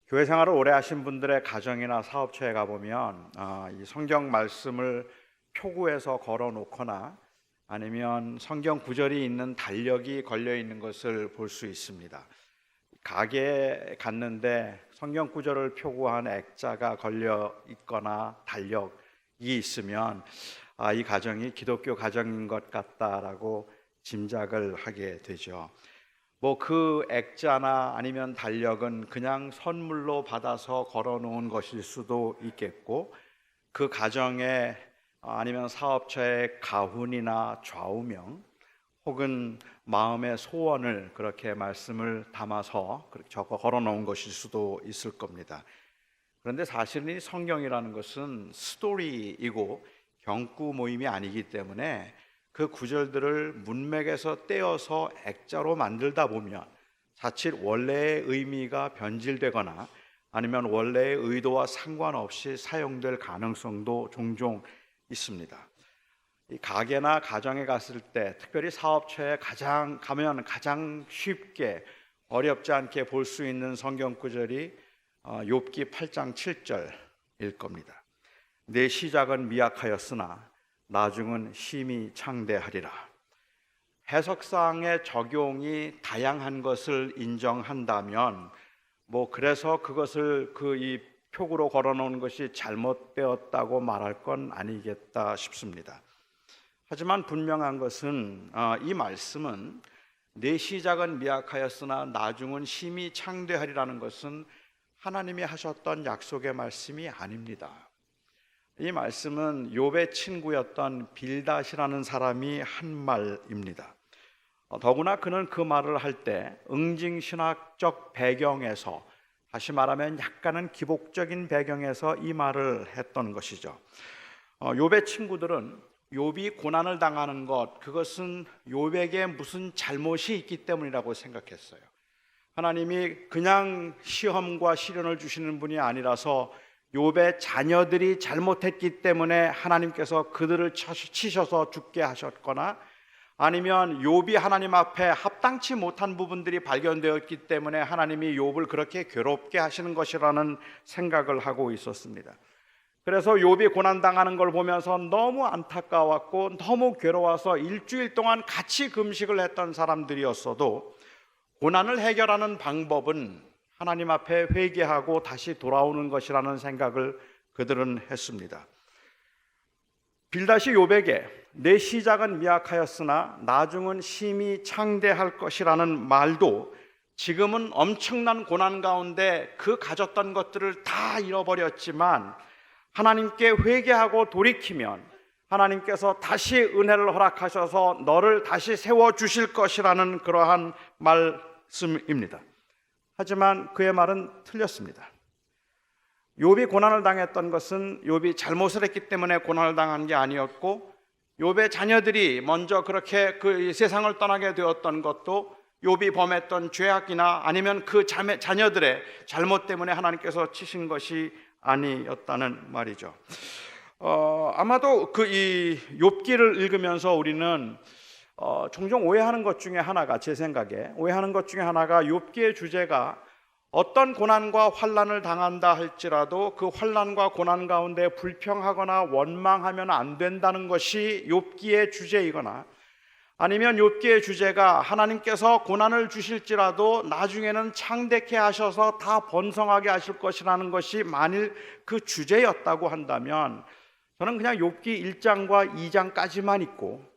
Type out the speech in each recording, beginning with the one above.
교회 생활을 오래 하신 분들의 가정이나 사업처에 가보면 이 성경 말씀을 표구에서 걸어 놓거나 아니면 성경 구절이 있는 달력이 걸려 있는 것을 볼 수 있습니다. 가게에 갔는데 성경 구절을 표구한 액자가 걸려 있거나 달력이 있으면 이 가정이 기독교 가정인 것 같다라고 짐작을 하게 되죠. 그 액자나 아니면 달력은 그냥 선물로 받아서 걸어 놓은 것일 수도 있겠고, 그 가정에 아니면 사업처의 가훈이나 좌우명 혹은 마음의 소원을 그렇게 말씀을 담아서 적어 걸어 놓은 것일 수도 있을 겁니다. 그런데 사실은 이 성경이라는 것은 스토리이고 경구 모임이 아니기 때문에 그 구절들을 문맥에서 떼어서 액자로 만들다 보면 자칫 원래의 의미가 변질되거나 아니면 원래의 의도와 상관없이 사용될 가능성도 종종 있습니다. 이 가게나 가정에 갔을 때, 특별히 사업처에 가면 가장 쉽게 어렵지 않게 볼 수 있는 성경 구절이 욥기 8장 7절일 겁니다. 내 시작은 미약하였으나 나중은 심히 창대하리라. 해석상의 적용이 다양한 것을 인정한다면 그래서 그것을 이 표구로 걸어놓은 것이 잘못되었다고 말할 건 아니겠다 싶습니다. 하지만 분명한 것은 이 말씀은 내 시작은 미약하였으나 나중은 심히 창대하리라는 것은 하나님이 하셨던 약속의 말씀이 아닙니다. 이 말씀은 욥의 친구였던 빌닷이라는 사람이 한 말입니다. 더구나 그는 그 말을 할 때 응징신학적 배경에서, 다시 말하면 약간은 기복적인 배경에서 이 말을 했던 것이죠. 욥의 친구들은 욥이 고난을 당하는 그것은 욥에게 무슨 잘못이 있기 때문이라고 생각했어요. 하나님이 그냥 시험과 시련을 주시는 분이 아니라서 욥의 자녀들이 잘못했기 때문에 하나님께서 그들을 치셔서 죽게 하셨거나, 아니면 욥이 하나님 앞에 합당치 못한 부분들이 발견되었기 때문에 하나님이 욥을 그렇게 괴롭게 하시는 것이라는 생각을 하고 있었습니다. 그래서 욥이 고난당하는 걸 보면서 너무 안타까웠고 너무 괴로워서 일주일 동안 같이 금식을 했던 사람들이었어도 고난을 해결하는 방법은 하나님 앞에 회개하고 다시 돌아오는 것이라는 생각을 그들은 했습니다. 빌닷이 욥에게 내 시작은 미약하였으나 나중은 심히 창대할 것이라는 말도 지금은 엄청난 고난 가운데 그 가졌던 것들을 다 잃어버렸지만 하나님께 회개하고 돌이키면 하나님께서 다시 은혜를 허락하셔서 너를 다시 세워주실 것이라는 그러한 말씀입니다. 하지만 그의 말은 틀렸습니다. 욥이 고난을 당했던 것은 욥이 잘못을 했기 때문에 고난을 당한 게 아니었고, 욥의 자녀들이 먼저 그렇게 그 세상을 떠나게 되었던 것도 욥이 범했던 죄악이나 아니면 그 자녀들의 잘못 때문에 하나님께서 치신 것이 아니었다는 말이죠. 아마도 이 욥기를 읽으면서 우리는 종종 오해하는 것 중에 하나가, 제 생각에 오해하는 것 중에 하나가, 욥기의 주제가 어떤 고난과 환난을 당한다 할지라도 그 환난과 고난 가운데 불평하거나 원망하면 안 된다는 것이 욥기의 주제이거나, 아니면 욥기의 주제가 하나님께서 고난을 주실지라도 나중에는 창대케 하셔서 다 번성하게 하실 것이라는 것이 만일 그 주제였다고 한다면, 저는 그냥 욥기 1장과 2장까지만 있고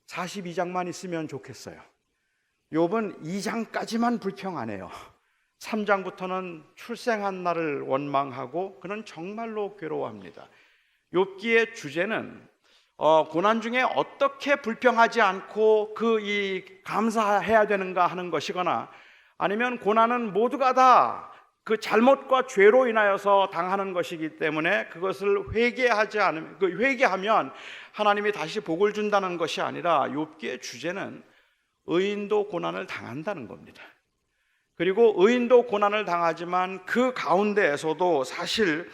42장만 있으면 좋겠어요. 욥은 2장까지만 불평 안 해요. 3장부터는 출생한 날을 원망하고 그는 정말로 괴로워합니다. 욥기의 주제는 고난 중에 어떻게 불평하지 않고 감사해야 되는가 하는 것이거나, 아니면 고난은 모두가 다 그 잘못과 죄로 인하여서 당하는 것이기 때문에 그것을 회개하면 하나님이 다시 복을 준다는 것이 아니라, 욥기의 주제는 의인도 고난을 당한다는 겁니다. 그리고 의인도 고난을 당하지만 그 가운데에서도 사실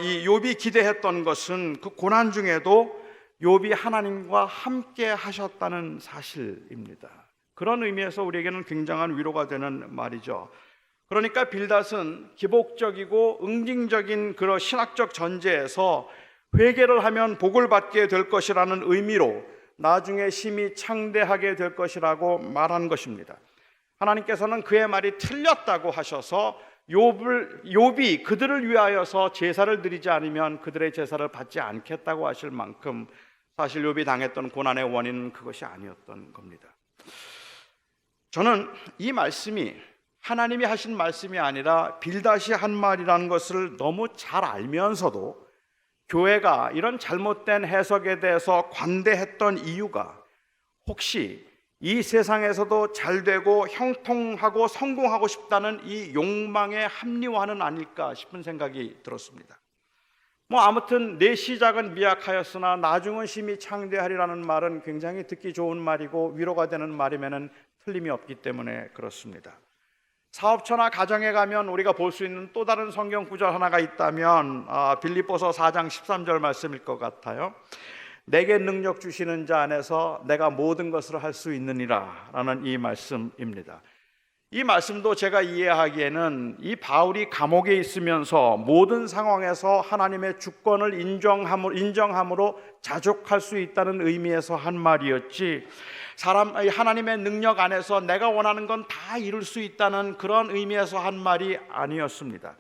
이 욥이 기대했던 것은 그 고난 중에도 욥이 하나님과 함께 하셨다는 사실입니다. 그런 의미에서 우리에게는 굉장한 위로가 되는 말이죠. 그러니까 빌닷은 기복적이고 응징적인 그런 신학적 전제에서 회개를 하면 복을 받게 될 것이라는 의미로 나중에 심히 창대하게 될 것이라고 말한 것입니다. 하나님께서는 그의 말이 틀렸다고 하셔서 욥이 그들을 위하여서 제사를 드리지 않으면 그들의 제사를 받지 않겠다고 하실 만큼 사실 욥이 당했던 고난의 원인은 그것이 아니었던 겁니다. 저는 이 말씀이 하나님이 하신 말씀이 아니라 빌닷이 한 말이라는 것을 너무 잘 알면서도 교회가 이런 잘못된 해석에 대해서 관대했던 이유가 혹시 이 세상에서도 잘되고 형통하고 성공하고 싶다는 이 욕망의 합리화는 아닐까 싶은 생각이 들었습니다. 아무튼 내 시작은 미약하였으나 나중은 심히 창대하리라는 말은 굉장히 듣기 좋은 말이고 위로가 되는 말이면은 틀림이 없기 때문에 그렇습니다. 사업처나 가정에 가면 우리가 볼 수 있는 또 다른 성경 구절 하나가 있다면 빌립보서 4장 13절 말씀일 것 같아요. 내게 능력 주시는 자 안에서 내가 모든 것을 할 수 있느니라 라는 이 말씀입니다. 이 말씀도 제가 이해하기에는 이 바울이 감옥에 있으면서 모든 상황에서 하나님의 주권을 인정함으로 자족할 수 있다는 의미에서 한 말이었지, 하나님의 능력 안에서 내가 원하는 건 다 이룰 수 있다는 그런 의미에서 한 말이 아니었습니다.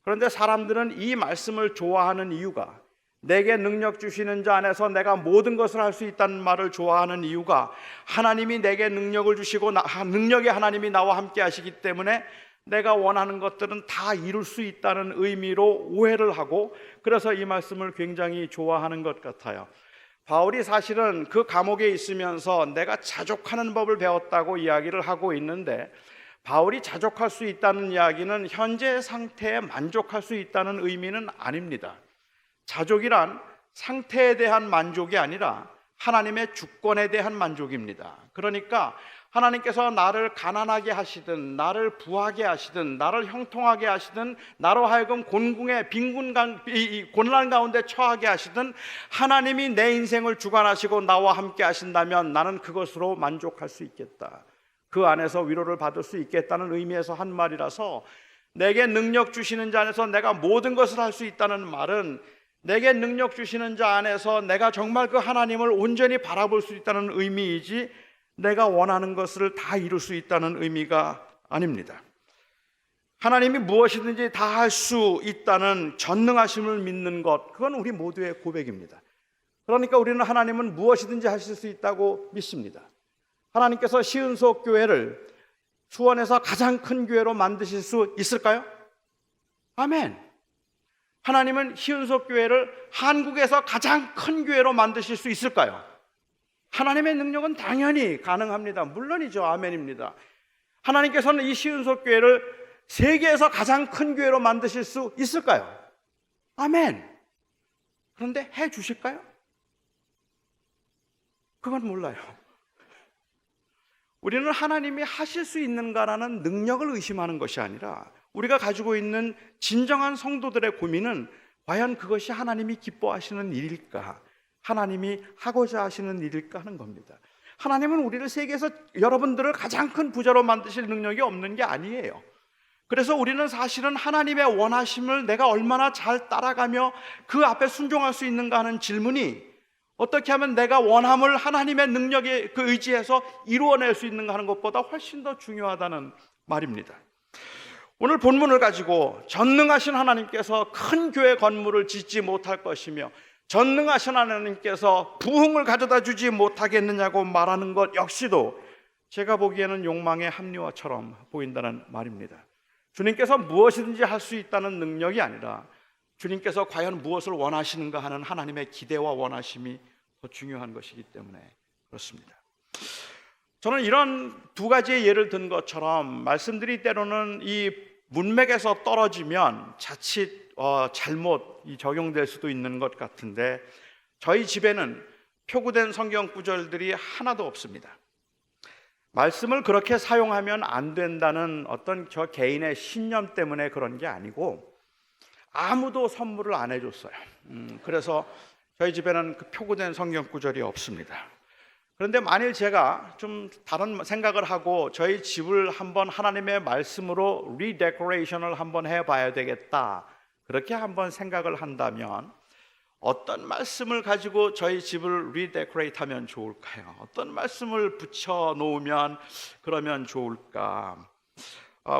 그런데 사람들은 이 말씀을 좋아하는 이유가, 내게 능력 주시는 자 안에서 내가 모든 것을 할 수 있다는 말을 좋아하는 이유가 하나님이 내게 능력을 주시고 능력의 하나님이 나와 함께 하시기 때문에 내가 원하는 것들은 다 이룰 수 있다는 의미로 오해를 하고, 그래서 이 말씀을 굉장히 좋아하는 것 같아요. 바울이 사실은 그 감옥에 있으면서 내가 자족하는 법을 배웠다고 이야기를 하고 있는데, 바울이 자족할 수 있다는 이야기는 현재의 상태에 만족할 수 있다는 의미는 아닙니다. 자족이란 상태에 대한 만족이 아니라 하나님의 주권에 대한 만족입니다. 그러니까 하나님께서 나를 가난하게 하시든 나를 부하게 하시든 나를 형통하게 하시든 나로 하여금 고난 가운데 처하게 하시든 하나님이 내 인생을 주관하시고 나와 함께 하신다면 나는 그것으로 만족할 수 있겠다, 그 안에서 위로를 받을 수 있겠다는 의미에서 한 말이라서, 내게 능력 주시는 자 안에서 내가 모든 것을 할 수 있다는 말은 내게 능력 주시는 자 안에서 내가 정말 그 하나님을 온전히 바라볼 수 있다는 의미이지 내가 원하는 것을 다 이룰 수 있다는 의미가 아닙니다. 하나님이 무엇이든지 다 할 수 있다는 전능하심을 믿는 것, 그건 우리 모두의 고백입니다. 그러니까 우리는 하나님은 무엇이든지 하실 수 있다고 믿습니다. 하나님께서 시은속 교회를 수원에서 가장 큰 교회로 만드실 수 있을까요? 아멘. 하나님은 시은속 교회를 한국에서 가장 큰 교회로 만드실 수 있을까요? 하나님의 능력은 당연히 가능합니다. 물론이죠. 아멘입니다. 하나님께서는 이 시은속 교회를 세계에서 가장 큰 교회로 만드실 수 있을까요? 아멘. 그런데 해 주실까요? 그건 몰라요. 우리는 하나님이 하실 수 있는가라는 능력을 의심하는 것이 아니라 우리가 가지고 있는 진정한 성도들의 고민은 과연 그것이 하나님이 기뻐하시는 일일까, 하나님이 하고자 하시는 일일까 하는 겁니다. 하나님은 우리를 세계에서 여러분들을 가장 큰 부자로 만드실 능력이 없는 게 아니에요. 그래서 우리는 사실은 하나님의 원하심을 내가 얼마나 잘 따라가며 그 앞에 순종할 수 있는가 하는 질문이, 어떻게 하면 내가 원함을 하나님의 능력에 그 의지해서 이루어낼 수 있는가 하는 것보다 훨씬 더 중요하다는 말입니다. 오늘 본문을 가지고 전능하신 하나님께서 큰 교회 건물을 짓지 못할 것이며 전능하신 하나님께서 부흥을 가져다 주지 못하겠느냐고 말하는 것 역시도 제가 보기에는 욕망의 합리화처럼 보인다는 말입니다. 주님께서 무엇이든지 할 수 있다는 능력이 아니라 주님께서 과연 무엇을 원하시는가 하는 하나님의 기대와 원하심이 더 중요한 것이기 때문에 그렇습니다. 저는 이런 두 가지의 예를 든 것처럼 말씀들이 때로는 이 문맥에서 떨어지면 자칫 잘못 적용될 수도 있는 것 같은데, 저희 집에는 표구된 성경 구절들이 하나도 없습니다. 말씀을 그렇게 사용하면 안 된다는 어떤 저 개인의 신념 때문에 그런 게 아니고 아무도 선물을 안 해줬어요. 그래서 저희 집에는 그 표구된 성경 구절이 없습니다. 그런데 만일 제가 좀 다른 생각을 하고 저희 집을 한번 하나님의 말씀으로 리데코레이션을 한번 해봐야 되겠다, 그렇게 한번 생각을 한다면 어떤 말씀을 가지고 저희 집을 리데코레이트 하면 좋을까요? 어떤 말씀을 붙여 놓으면 그러면 좋을까?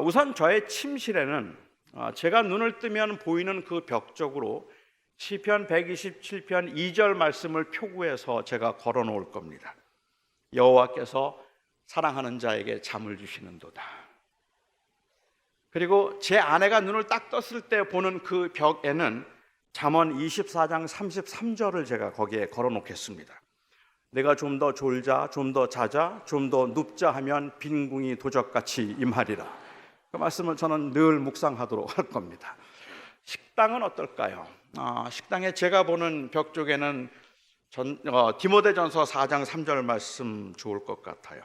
우선 저의 침실에는 제가 눈을 뜨면 보이는 그 벽 쪽으로 시편 127편 2절 말씀을 표구해서 제가 걸어 놓을 겁니다. 여호와께서 사랑하는 자에게 잠을 주시는도다. 그리고 제 아내가 눈을 딱 떴을 때 보는 그 벽에는 잠언 24장 33절을 제가 거기에 걸어 놓겠습니다. 내가 좀 더 졸자, 좀 더 자자, 좀 더 눕자 하면 빈궁이 도적같이 임하리라. 그 말씀을 저는 늘 묵상하도록 할 겁니다. 식당은 어떨까요? 식당에 제가 보는 벽 쪽에는 디모데전서 4장 3절 말씀 좋을 것 같아요.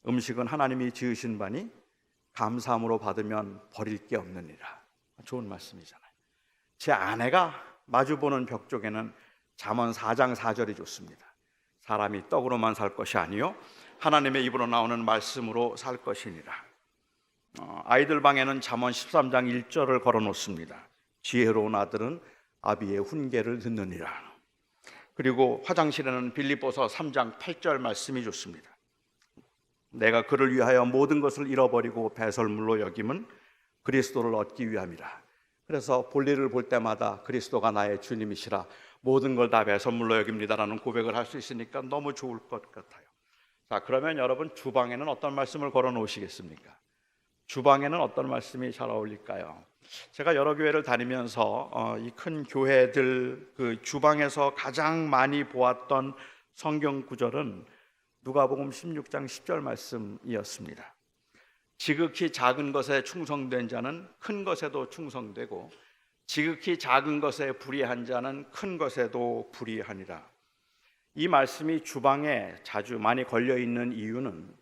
음식은 하나님이 지으신 바니 감사함으로 받으면 버릴 게 없느니라. 좋은 말씀이잖아요. 제 아내가 마주보는 벽 쪽에는 잠언 4장 4절이 좋습니다. 사람이 떡으로만 살 것이 아니요 하나님의 입으로 나오는 말씀으로 살 것이니라. 아이들 방에는 잠언 13장 1절을 걸어 놓습니다. 지혜로운 아들은 아비의 훈계를 듣느니라. 그리고 화장실에는 빌립보서 3장 8절 말씀이 좋습니다. 내가 그를 위하여 모든 것을 잃어버리고 배설물로 여김은 그리스도를 얻기 위함이라. 그래서 볼일을 볼 때마다 그리스도가 나의 주님이시라, 모든 걸 다 배설물로 여깁니다라는 고백을 할 수 있으니까 너무 좋을 것 같아요. 자, 그러면 여러분 주방에는 어떤 말씀을 걸어 놓으시겠습니까? 주방에는 어떤 말씀이 잘 어울릴까요? 제가 여러 교회를 다니면서 이 큰 교회들 그 주방에서 가장 많이 보았던 성경 구절은 누가복음 16장 10절 말씀이었습니다. 지극히 작은 것에 충성된 자는 큰 것에도 충성되고 지극히 작은 것에 불의한 자는 큰 것에도 불의하니라. 이 말씀이 주방에 자주 많이 걸려 있는 이유는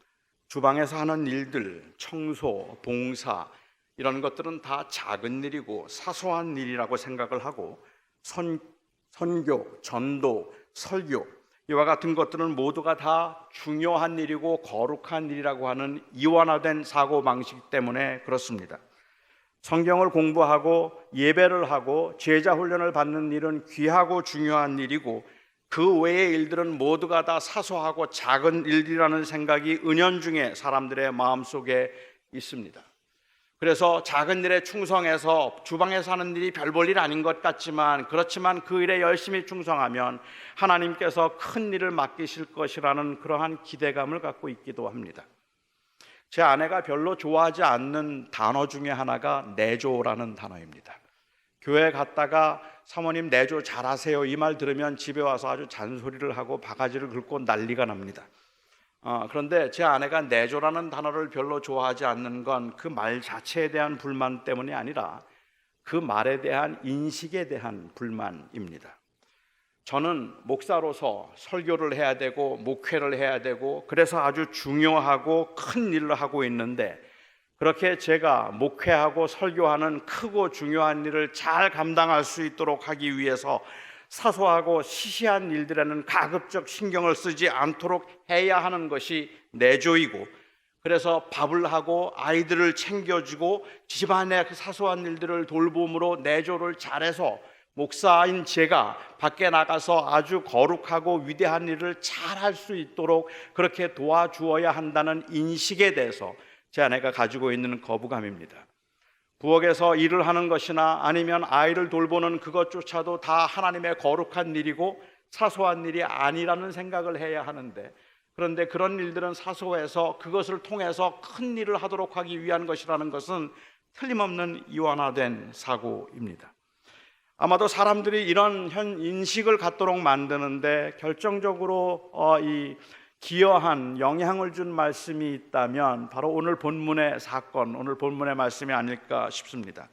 주방에서 하는 일들, 청소, 봉사 이런 것들은 다 작은 일이고 사소한 일이라고 생각을 하고 선교, 전도, 설교 이와 같은 것들은 모두가 다 중요한 일이고 거룩한 일이라고 하는 이원화된 사고방식 때문에 그렇습니다. 성경을 공부하고 예배를 하고 제자 훈련을 받는 일은 귀하고 중요한 일이고 그 외의 일들은 모두가 다 사소하고 작은 일이라는 생각이 은연중에 사람들의 마음속에 있습니다. 그래서 작은 일에 충성해서 주방에서 하는 일이 별 볼 일 아닌 것 같지만 그렇지만 그 일에 열심히 충성하면 하나님께서 큰 일을 맡기실 것이라는 그러한 기대감을 갖고 있기도 합니다. 제 아내가 별로 좋아하지 않는 단어 중에 하나가 내조라는 단어입니다. 교회 갔다가 사모님 내조 잘하세요 이 말 들으면 집에 와서 아주 잔소리를 하고 바가지를 긁고 난리가 납니다. 그런데 제 아내가 내조라는 단어를 별로 좋아하지 않는 건 그 말 자체에 대한 불만 때문이 아니라 그 말에 대한 인식에 대한 불만입니다. 저는 목사로서 설교를 해야 되고 목회를 해야 되고 그래서 아주 중요하고 큰 일을 하고 있는데 그렇게 제가 목회하고 설교하는 크고 중요한 일을 잘 감당할 수 있도록 하기 위해서 사소하고 시시한 일들에는 가급적 신경을 쓰지 않도록 해야 하는 것이 내조이고 그래서 밥을 하고 아이들을 챙겨주고 집안의 그 사소한 일들을 돌봄으로 내조를 잘해서 목사인 제가 밖에 나가서 아주 거룩하고 위대한 일을 잘 할 수 있도록 그렇게 도와주어야 한다는 인식에 대해서 제 아내가 가지고 있는 거부감입니다. 부엌에서 일을 하는 것이나 아니면 아이를 돌보는 그것조차도 다 하나님의 거룩한 일이고 사소한 일이 아니라는 생각을 해야 하는데 그런데 그런 일들은 사소해서 그것을 통해서 큰 일을 하도록 하기 위한 것이라는 것은 틀림없는 이원화된 사고입니다. 아마도 사람들이 이런 인식을 갖도록 만드는데 결정적으로 이 기여한 영향을 준 말씀이 있다면 바로 오늘 본문의 사건, 오늘 본문의 말씀이 아닐까 싶습니다.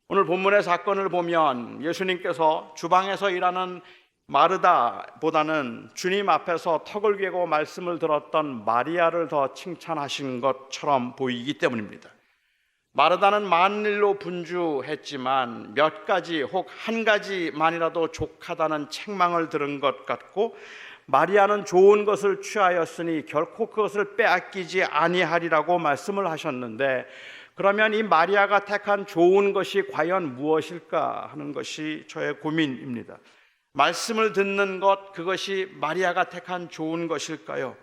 오늘 본문의 사건을 보면 예수님께서 주방에서 일하는 마르다보다는 주님 앞에서 턱을 괴고 말씀을 들었던 마리아를 더 칭찬하신 것처럼 보이기 때문입니다. 마르다는 만일로 분주했지만 몇 가지 혹 한 가지만이라도 족하다는 책망을 들은 것 같고 마리아는 좋은 것을 취하였으니 결코 그것을 빼앗기지 아니하리라고 말씀을 하셨는데, 그러면 이 마리아가 택한 좋은 것이 과연 무엇일까 하는 것이 저의 고민입니다. 말씀을 듣는 것, 그것이 마리아가 택한 좋은 것일까요?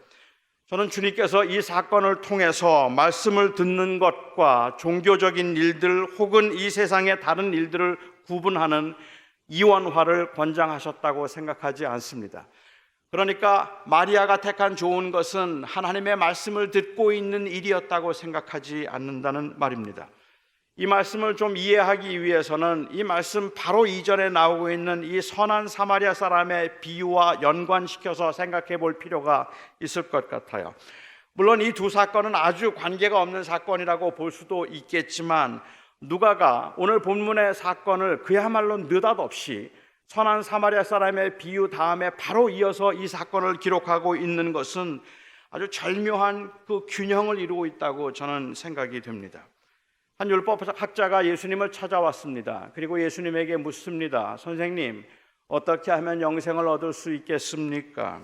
저는 주님께서 이 사건을 통해서 말씀을 듣는 것과 종교적인 일들 혹은 이 세상의 다른 일들을 구분하는 이원화를 권장하셨다고 생각하지 않습니다. 그러니까 마리아가 택한 좋은 것은 하나님의 말씀을 듣고 있는 일이었다고 생각하지 않는다는 말입니다. 이 말씀을 좀 이해하기 위해서는 이 말씀 바로 이전에 나오고 있는 이 선한 사마리아 사람의 비유와 연관시켜서 생각해 볼 필요가 있을 것 같아요. 물론 이 두 사건은 아주 관계가 없는 사건이라고 볼 수도 있겠지만, 누가가 오늘 본문의 사건을 그야말로 느닷없이 선한 사마리아 사람의 비유 다음에 바로 이어서 이 사건을 기록하고 있는 것은 아주 절묘한 그 균형을 이루고 있다고 저는 생각이 됩니다. 한 율법학자가 예수님을 찾아왔습니다. 그리고 예수님에게 묻습니다. 선생님, 어떻게 하면 영생을 얻을 수 있겠습니까?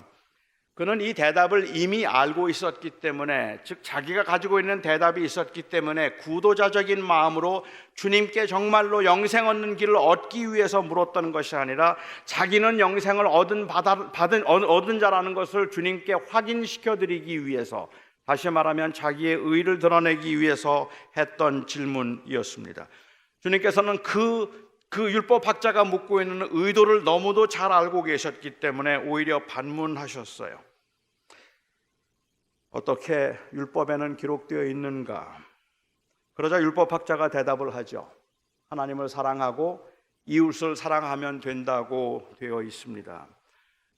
그는 이 대답을 이미 알고 있었기 때문에, 즉 자기가 가지고 있는 대답이 있었기 때문에 구도자적인 마음으로 주님께 정말로 영생 얻는 길을 얻기 위해서 물었던 것이 아니라 자기는 영생을 얻은 자라는 것을 주님께 확인시켜 드리기 위해서, 다시 말하면 자기의 의를 드러내기 위해서 했던 질문이었습니다. 주님께서는 그 율법학자가 묻고 있는 의도를 너무도 잘 알고 계셨기 때문에 오히려 반문하셨어요. 어떻게 율법에는 기록되어 있는가? 그러자 율법학자가 대답을 하죠. 하나님을 사랑하고 이웃을 사랑하면 된다고 되어 있습니다.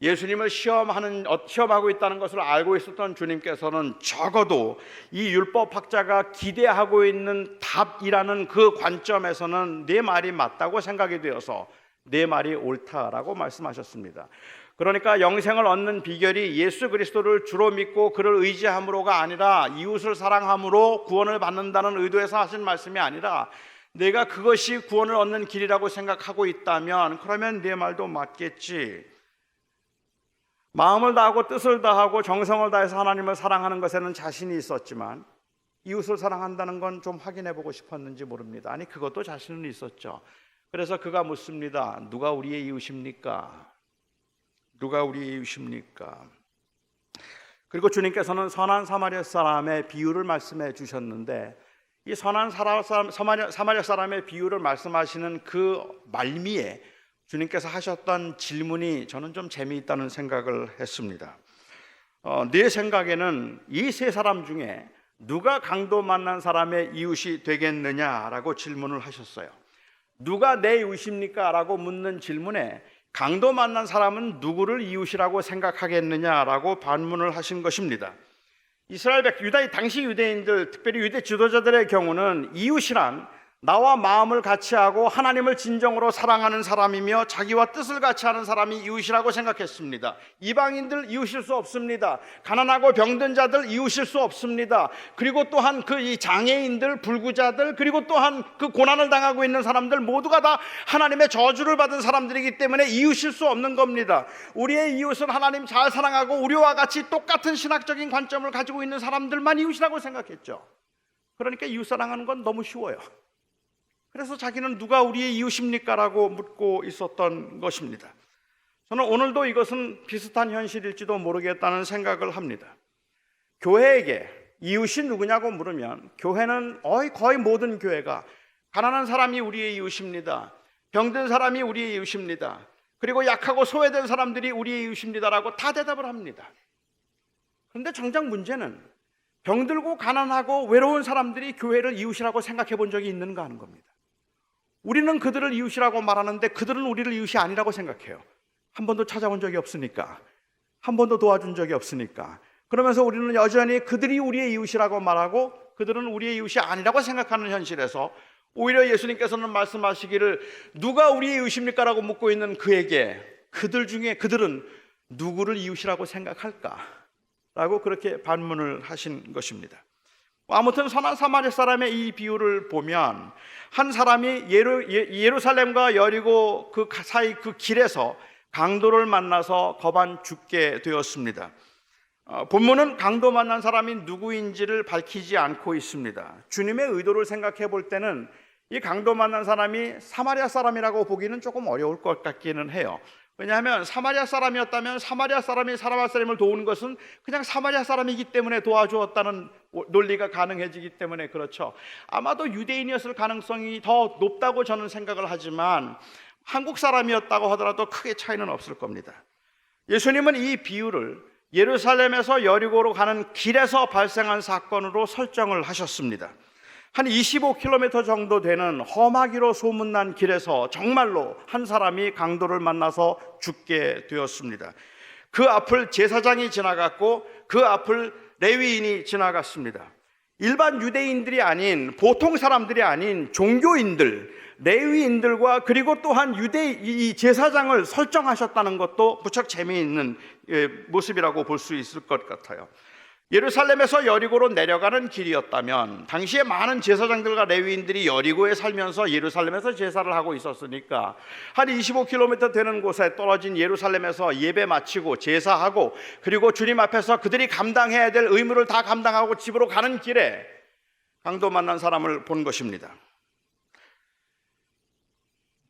예수님을 시험하고 있다는 것을 알고 있었던 주님께서는 적어도 이 율법학자가 기대하고 있는 답이라는 그 관점에서는 내 말이 맞다고 생각이 되어서 내 말이 옳다라고 말씀하셨습니다. 그러니까 영생을 얻는 비결이 예수 그리스도를 주로 믿고 그를 의지함으로가 아니라 이웃을 사랑함으로 구원을 받는다는 의도에서 하신 말씀이 아니라, 내가 그것이 구원을 얻는 길이라고 생각하고 있다면 그러면 내 말도 맞겠지. 마음을 다하고 뜻을 다하고 정성을 다해서 하나님을 사랑하는 것에는 자신이 있었지만 이웃을 사랑한다는 건 좀 확인해 보고 싶었는지 모릅니다. 아니, 그것도 자신은 있었죠. 그래서 그가 묻습니다. 누가 우리의 이웃입니까? 누가 우리의 이웃입니까? 그리고 주님께서는 선한 사마리아 사람의 비유를 말씀해 주셨는데, 이 선한 사마리아 사람의 비유를 말씀하시는 그 말미에 주님께서 하셨던 질문이 저는 좀 재미있다는 생각을 했습니다. 내 생각에는 이 세 사람 중에 누가 강도 만난 사람의 이웃이 되겠느냐라고 질문을 하셨어요. 누가 내 이웃입니까? 라고 묻는 질문에 강도 만난 사람은 누구를 이웃이라고 생각하겠느냐라고 반문을 하신 것입니다. 당시 유대인들, 특별히 유대 지도자들의 경우는 이웃이란 나와 마음을 같이 하고 하나님을 진정으로 사랑하는 사람이며 자기와 뜻을 같이 하는 사람이 이웃이라고 생각했습니다. 이방인들 이웃일 수 없습니다. 가난하고 병든 자들 이웃일 수 없습니다. 그리고 또한 이 장애인들, 불구자들, 그리고 또한 그 고난을 당하고 있는 사람들 모두가 다 하나님의 저주를 받은 사람들이기 때문에 이웃일 수 없는 겁니다. 우리의 이웃은 하나님 잘 사랑하고 우리와 같이 똑같은 신학적인 관점을 가지고 있는 사람들만 이웃이라고 생각했죠. 그러니까 이웃 사랑하는 건 너무 쉬워요. 그래서 자기는 누가 우리의 이웃입니까? 라고 묻고 있었던 것입니다. 저는 오늘도 이것은 비슷한 현실일지도 모르겠다는 생각을 합니다. 교회에게 이웃이 누구냐고 물으면 교회는 거의 모든 교회가 가난한 사람이 우리의 이웃입니다. 병든 사람이 우리의 이웃입니다. 그리고 약하고 소외된 사람들이 우리의 이웃입니다라고 다 대답을 합니다. 그런데 정작 문제는 병들고 가난하고 외로운 사람들이 교회를 이웃이라고 생각해 본 적이 있는가 하는 겁니다. 우리는 그들을 이웃이라고 말하는데 그들은 우리를 이웃이 아니라고 생각해요. 한 번도 찾아온 적이 없으니까, 한 번도 도와준 적이 없으니까. 그러면서 우리는 여전히 그들이 우리의 이웃이라고 말하고 그들은 우리의 이웃이 아니라고 생각하는 현실에서 오히려 예수님께서는 말씀하시기를 누가 우리의 이웃입니까? 라고 묻고 있는 그에게 그들은 누구를 이웃이라고 생각할까? 라고 그렇게 반문을 하신 것입니다. 아무튼 선한 사마리아 사람의 이 비유를 보면 한 사람이 예루살렘과 여리고 그 사이 그 길에서 강도를 만나서 거반 죽게 되었습니다. 본문은 강도 만난 사람이 누구인지를 밝히지 않고 있습니다. 주님의 의도를 생각해 볼 때는 이 강도 만난 사람이 사마리아 사람이라고 보기는 조금 어려울 것 같기는 해요. 왜냐하면 사마리아 사람이었다면 사마리아 사람이 사마리아 사람을 도우는 것은 그냥 사마리아 사람이기 때문에 도와주었다는 논리가 가능해지기 때문에 그렇죠. 아마도 유대인이었을 가능성이 더 높다고 저는 생각을 하지만 한국 사람이었다고 하더라도 크게 차이는 없을 겁니다. 예수님은 이 비유를 예루살렘에서 여리고로 가는 길에서 발생한 사건으로 설정을 하셨습니다. 한 25km 정도 되는 험하기로 소문난 길에서 정말로 한 사람이 강도를 만나서 죽게 되었습니다. 그 앞을 제사장이 지나갔고 그 앞을 레위인이 지나갔습니다. 일반 유대인들이 아닌 보통 사람들이 아닌 종교인들, 레위인들과 그리고 또한 이 제사장을 설정하셨다는 것도 무척 재미있는 모습이라고 볼 수 있을 것 같아요. 예루살렘에서 여리고로 내려가는 길이었다면 당시에 많은 제사장들과 레위인들이 여리고에 살면서 예루살렘에서 제사를 하고 있었으니까 한 25km 되는 곳에 떨어진 예루살렘에서 예배 마치고 제사하고 그리고 주님 앞에서 그들이 감당해야 될 의무를 다 감당하고 집으로 가는 길에 강도 만난 사람을 본 것입니다.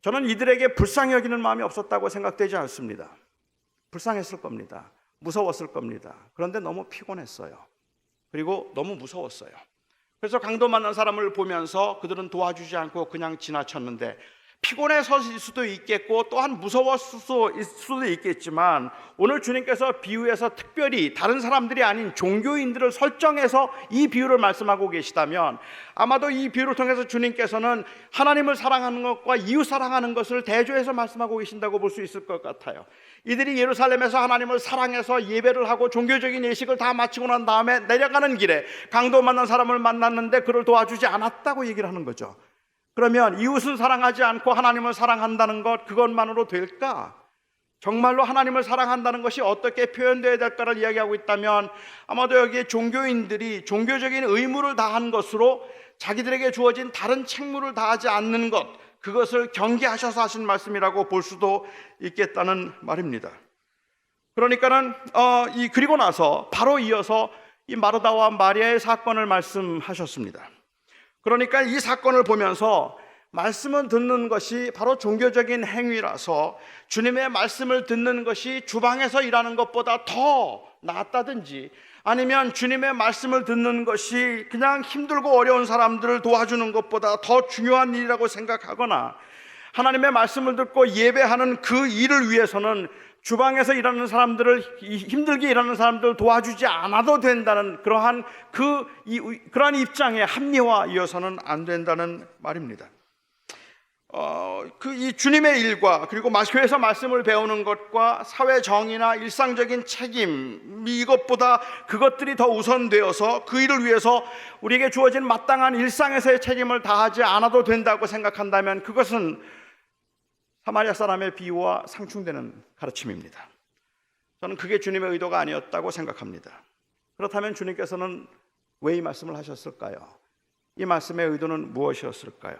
저는 이들에게 불쌍히 여기는 마음이 없었다고 생각되지 않습니다. 불쌍했을 겁니다. 무서웠을 겁니다. 그런데 너무 피곤했어요. 그리고 너무 무서웠어요. 그래서 강도 만난 사람을 보면서 그들은 도와주지 않고 그냥 지나쳤는데 피곤해서일 수도 있겠고 또한 무서웠을 수도 있겠지만 오늘 주님께서 비유에서 특별히 다른 사람들이 아닌 종교인들을 설정해서 이 비유를 말씀하고 계시다면 아마도 이 비유를 통해서 주님께서는 하나님을 사랑하는 것과 이웃 사랑하는 것을 대조해서 말씀하고 계신다고 볼 수 있을 것 같아요. 이들이 예루살렘에서 하나님을 사랑해서 예배를 하고 종교적인 예식을 다 마치고 난 다음에 내려가는 길에 강도 만난 사람을 만났는데 그를 도와주지 않았다고 얘기를 하는 거죠. 그러면 이웃은 사랑하지 않고 하나님을 사랑한다는 것 그것만으로 될까? 정말로 하나님을 사랑한다는 것이 어떻게 표현되어야 될까를 이야기하고 있다면 아마도 여기에 종교인들이 종교적인 의무를 다한 것으로 자기들에게 주어진 다른 책무를 다하지 않는 것 그것을 경계하셔서 하신 말씀이라고 볼 수도 있겠다는 말입니다. 그러니까는 그리고 나서 바로 이어서 이 마르다와 마리아의 사건을 말씀하셨습니다. 그러니까 이 사건을 보면서 말씀을 듣는 것이 바로 종교적인 행위라서 주님의 말씀을 듣는 것이 주방에서 일하는 것보다 더 낫다든지 아니면 주님의 말씀을 듣는 것이 그냥 힘들고 어려운 사람들을 도와주는 것보다 더 중요한 일이라고 생각하거나 하나님의 말씀을 듣고 예배하는 그 일을 위해서는 주방에서 일하는 사람들을 힘들게 일하는 사람들을 도와주지 않아도 된다는 그러한 입장에 합리화이어서는 안 된다는 말입니다. 이 주님의 일과 그리고 교회에서 말씀을 배우는 것과 사회 정의나 일상적인 책임 이것보다 그것들이 더 우선되어서 그 일을 위해서 우리에게 주어진 마땅한 일상에서의 책임을 다하지 않아도 된다고 생각한다면 그것은 사마리아 사람의 비유와 상충되는 가르침입니다. 저는 그게 주님의 의도가 아니었다고 생각합니다. 그렇다면 주님께서는 왜 이 말씀을 하셨을까요? 이 말씀의 의도는 무엇이었을까요?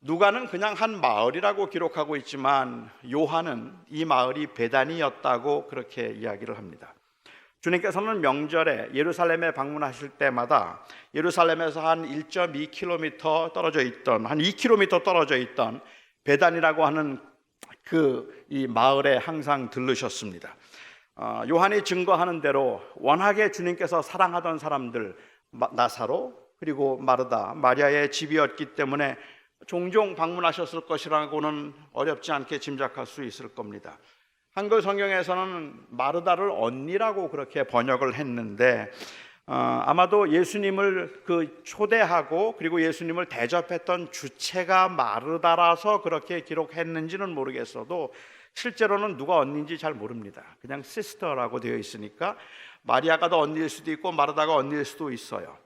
누가는 그냥 한 마을이라고 기록하고 있지만 요한은 이 마을이 베다니였다고 그렇게 이야기를 합니다. 주님께서는 명절에 예루살렘에 방문하실 때마다 예루살렘에서 한 1.2km 떨어져 있던 한 2km 떨어져 있던 베단이라고 하는 이 마을에 항상 들르셨습니다. 요한이 증거하는 대로 워낙에 주님께서 사랑하던 사람들 나사로 그리고 마르다, 마리아의 집이었기 때문에 종종 방문하셨을 것이라고는 어렵지 않게 짐작할 수 있을 겁니다. 한글 성경에서는 마르다를 언니라고 그렇게 번역을 했는데 아마도 예수님을 초대하고 그리고 예수님을 대접했던 주체가 마르다라서 그렇게 기록했는지는 모르겠어도 실제로는 누가 언니인지 잘 모릅니다. 그냥 시스터라고 되어 있으니까 마리아가 더 언니일 수도 있고 마르다가 언니일 수도 있어요.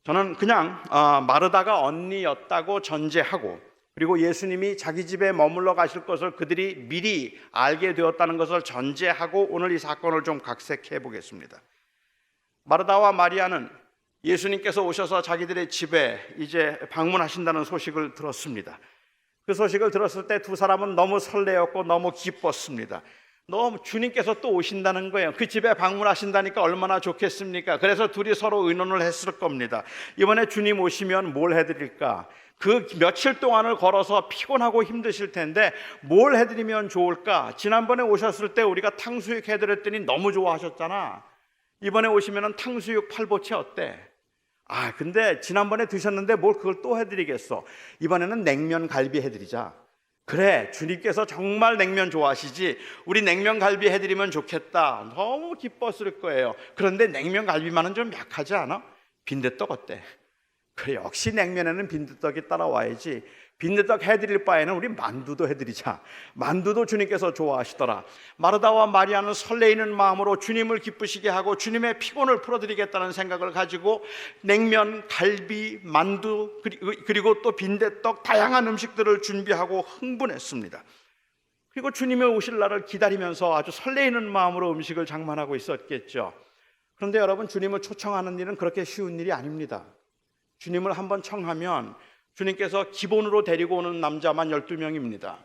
저는 그냥 마르다가 언니였다고 전제하고 그리고 예수님이 자기 집에 머물러 가실 것을 그들이 미리 알게 되었다는 것을 전제하고 오늘 이 사건을 좀 각색해 보겠습니다. 마르다와 마리아는 예수님께서 오셔서 자기들의 집에 이제 방문하신다는 소식을 들었습니다. 그 소식을 들었을 때 두 사람은 너무 설레었고 너무 기뻤습니다. 너무 주님께서 또 오신다는 거예요. 그 집에 방문하신다니까 얼마나 좋겠습니까? 그래서 둘이 서로 의논을 했을 겁니다. 이번에 주님 오시면 뭘 해드릴까? 그 며칠 동안을 걸어서 피곤하고 힘드실 텐데 뭘 해드리면 좋을까? 지난번에 오셨을 때 우리가 탕수육 해드렸더니 너무 좋아하셨잖아. 이번에 오시면 탕수육 팔보채 어때? 근데 지난번에 드셨는데 뭘 그걸 또 해드리겠어? 이번에는 냉면 갈비 해드리자. 그래, 주님께서 정말 냉면 좋아하시지. 우리 냉면 갈비 해드리면 좋겠다. 너무 기뻤을 거예요. 그런데 냉면 갈비만은 좀 약하지 않아? 빈대떡 어때? 그래, 역시 냉면에는 빈대떡이 따라와야지. 빈대떡 해드릴 바에는 우리 만두도 해드리자. 만두도 주님께서 좋아하시더라. 마르다와 마리아는 설레이는 마음으로 주님을 기쁘시게 하고 주님의 피곤을 풀어드리겠다는 생각을 가지고 냉면, 갈비, 만두 그리고 또 빈대떡 다양한 음식들을 준비하고 흥분했습니다. 그리고 주님의 오실 날을 기다리면서 아주 설레이는 마음으로 음식을 장만하고 있었겠죠. 그런데 여러분, 주님을 초청하는 일은 그렇게 쉬운 일이 아닙니다. 주님을 한번 청하면 주님께서 기본으로 데리고 오는 남자만 12명입니다.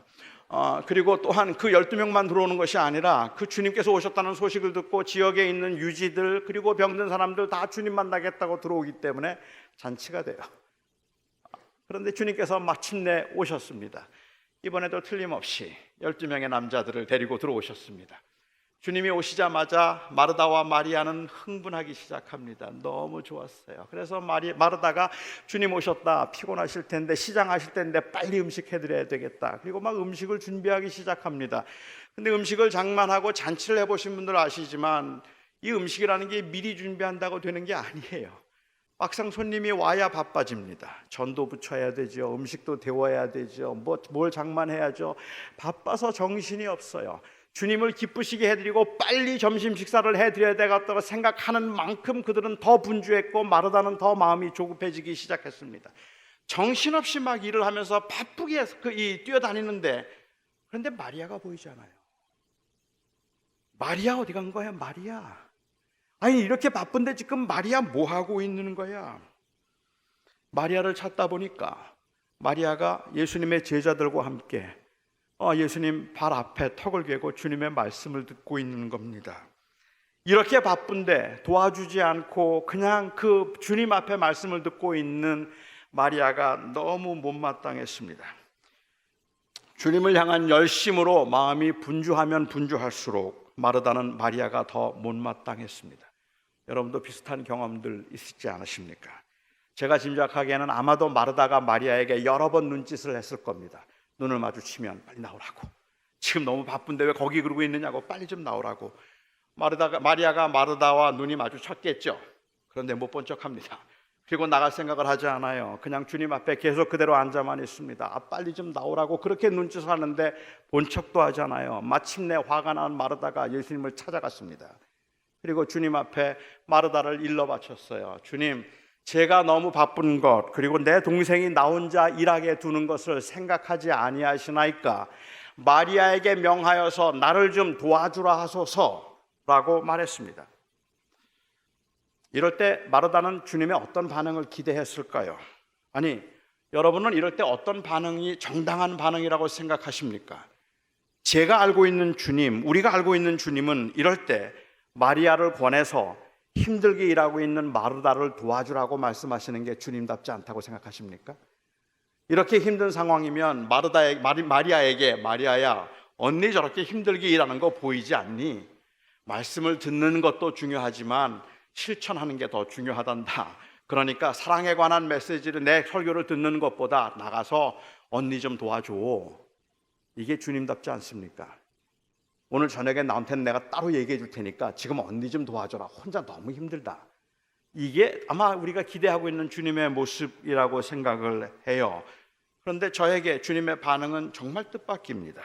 그리고 또한 그 12명만 들어오는 것이 아니라 그 주님께서 오셨다는 소식을 듣고 지역에 있는 유지들 그리고 병든 사람들 다 주님 만나겠다고 들어오기 때문에 잔치가 돼요. 그런데 주님께서 마침내 오셨습니다. 이번에도 틀림없이 12명의 남자들을 데리고 들어오셨습니다. 주님이 오시자마자 마르다와 마리아는 흥분하기 시작합니다. 너무 좋았어요. 그래서 마르다가 주님 오셨다, 피곤하실 텐데, 시장하실 텐데 빨리 음식 해드려야 되겠다. 그리고 막 음식을 준비하기 시작합니다. 근데 음식을 장만하고 잔치를 해보신 분들 아시지만 이 음식이라는 게 미리 준비한다고 되는 게 아니에요. 막상 손님이 와야 바빠집니다. 전도 붙여야 되죠. 음식도 데워야 되죠. 뭘 장만해야죠. 바빠서 정신이 없어요. 주님을 기쁘시게 해드리고 빨리 점심 식사를 해드려야 되겠다고 생각하는 만큼 그들은 더 분주했고 마르다는 더 마음이 조급해지기 시작했습니다. 정신없이 막 일을 하면서 바쁘게 뛰어다니는데, 그런데 마리아가 보이지 않아요. 마리아 어디 간 거야? 마리아. 아니, 이렇게 바쁜데 지금 마리아 뭐 하고 있는 거야? 마리아를 찾다 보니까 마리아가 예수님의 제자들과 함께 예수님 발 앞에 턱을 괴고 주님의 말씀을 듣고 있는 겁니다. 이렇게 바쁜데 도와주지 않고 그냥 그 주님 앞에 말씀을 듣고 있는 마리아가 너무 못마땅했습니다. 주님을 향한 열심으로 마음이 분주하면 분주할수록 마르다는 마리아가 더 못마땅했습니다. 여러분도 비슷한 경험들 있지 않으십니까? 제가 짐작하기에는 아마도 마르다가 마리아에게 여러 번 눈짓을 했을 겁니다. 눈을 마주치면 빨리 나오라고. 지금 너무 바쁜데 왜 거기 그러고 있느냐고, 빨리 좀 나오라고. 마리아가 마르다와 눈이 마주쳤겠죠. 그런데 못 본 척합니다. 그리고 나갈 생각을 하지 않아요. 그냥 주님 앞에 계속 그대로 앉아만 있습니다. 빨리 좀 나오라고 그렇게 눈짓을 하는데 본 척도 하잖아요. 마침내 화가 난 마르다가 예수님을 찾아갔습니다. 그리고 주님 앞에 마르다를 일러 바쳤어요. 주님, 제가 너무 바쁜 것, 그리고 내 동생이 나 혼자 일하게 두는 것을 생각하지 아니하시나이까? 마리아에게 명하여서 나를 좀 도와주라 하소서라고 말했습니다. 이럴 때 마르다는 주님의 어떤 반응을 기대했을까요? 아니, 여러분은 이럴 때 어떤 반응이 정당한 반응이라고 생각하십니까? 제가 알고 있는 주님, 우리가 알고 있는 주님은 이럴 때 마리아를 권해서 힘들게 일하고 있는 마르다를 도와주라고 말씀하시는 게 주님답지 않다고 생각하십니까? 이렇게 힘든 상황이면 마리아에게 마리아야, 언니 저렇게 힘들게 일하는 거 보이지 않니? 말씀을 듣는 것도 중요하지만 실천하는 게 더 중요하단다. 그러니까 사랑에 관한 메시지를, 내 설교를 듣는 것보다 나가서 언니 좀 도와줘. 이게 주님답지 않습니까? 오늘 저녁에 나한테는 내가 따로 얘기해 줄 테니까 지금 언니 좀 도와줘라. 혼자 너무 힘들다. 이게 아마 우리가 기대하고 있는 주님의 모습이라고 생각을 해요. 그런데 저에게 주님의 반응은 정말 뜻밖입니다.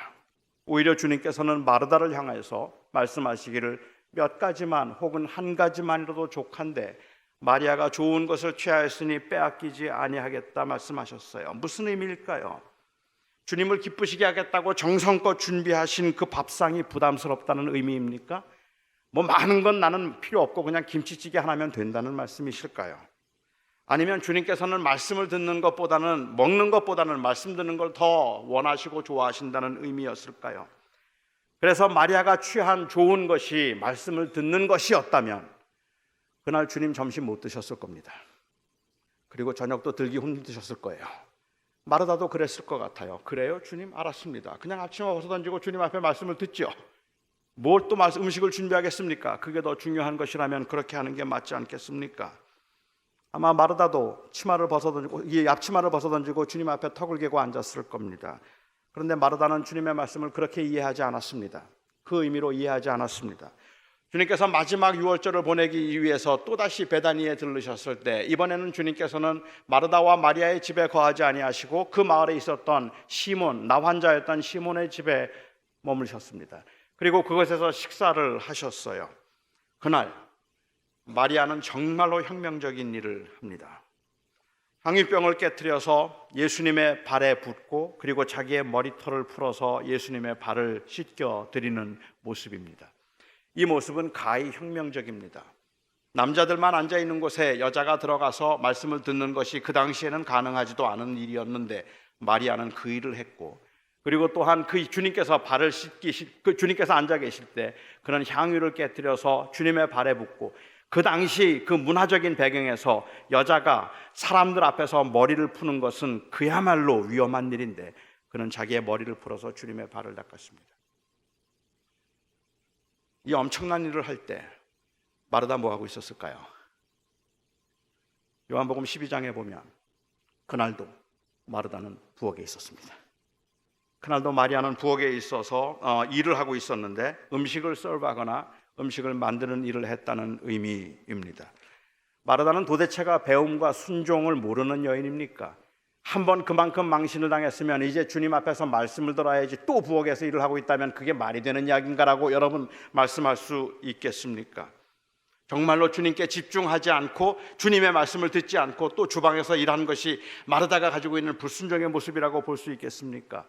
오히려 주님께서는 마르다를 향해서 말씀하시기를 몇 가지만 혹은 한 가지만이라도 족한데 마리아가 좋은 것을 취하였으니 빼앗기지 아니하겠다 말씀하셨어요. 무슨 의미일까요? 주님을 기쁘시게 하겠다고 정성껏 준비하신 그 밥상이 부담스럽다는 의미입니까? 많은 건 나는 필요 없고 그냥 김치찌개 하나면 된다는 말씀이실까요? 아니면 주님께서는 말씀을 듣는 것보다는 먹는 것보다는 말씀 듣는 걸 더 원하시고 좋아하신다는 의미였을까요? 그래서 마리아가 취한 좋은 것이 말씀을 듣는 것이었다면 그날 주님 점심 못 드셨을 겁니다. 그리고 저녁도 들기 힘드셨을 거예요. 마르다도 그랬을 것 같아요. 그래요? 주님 알았습니다. 그냥 앞치마 벗어던지고 주님 앞에 말씀을 듣죠. 뭘 또 음식을 준비하겠습니까? 그게 더 중요한 것이라면 그렇게 하는 게 맞지 않겠습니까? 아마 마르다도 치마를 벗어던지고 이 앞치마를 벗어던지고 주님 앞에 턱을 개고 앉았을 겁니다. 그런데 마르다는 주님의 말씀을 그렇게 이해하지 않았습니다. 그 의미로 이해하지 않았습니다. 주님께서 마지막 유월절을 보내기 위해서 또다시 베다니에 들르셨을 때 이번에는 주님께서는 마르다와 마리아의 집에 거하지 아니하시고 그 마을에 있었던 시몬, 나환자였던 시몬의 집에 머무르셨습니다. 그리고 그곳에서 식사를 하셨어요. 그날 마리아는 정말로 혁명적인 일을 합니다. 향유병을 깨트려서 예수님의 발에 붓고 그리고 자기의 머리털을 풀어서 예수님의 발을 씻겨 드리는 모습입니다. 이 모습은 가히 혁명적입니다. 남자들만 앉아있는 곳에 여자가 들어가서 말씀을 듣는 것이 그 당시에는 가능하지도 않은 일이었는데 마리아는 그 일을 했고, 그리고 또한 그 주님께서 발을 주님께서 앉아 계실 때 그런 향유를 깨트려서 주님의 발에 붓고, 그 당시 그 문화적인 배경에서 여자가 사람들 앞에서 머리를 푸는 것은 그야말로 위험한 일인데 그는 자기의 머리를 풀어서 주님의 발을 닦았습니다. 이 엄청난 일을 할 때 마르다 뭐 하고 있었을까요? 요한복음 12장에 보면 그날도 마르다는 부엌에 있었습니다. 그날도 마리아는 부엌에 있어서 일을 하고 있었는데 음식을 서브하거나 음식을 만드는 일을 했다는 의미입니다. 마르다는 도대체가 배움과 순종을 모르는 여인입니까? 한번 그만큼 망신을 당했으면 이제 주님 앞에서 말씀을 들어야지 또 부엌에서 일을 하고 있다면 그게 말이 되는 이야기인가라고 여러분 말씀할 수 있겠습니까? 정말로 주님께 집중하지 않고 주님의 말씀을 듣지 않고 또 주방에서 일하는 것이 마르다가 가지고 있는 불순종의 모습이라고 볼 수 있겠습니까?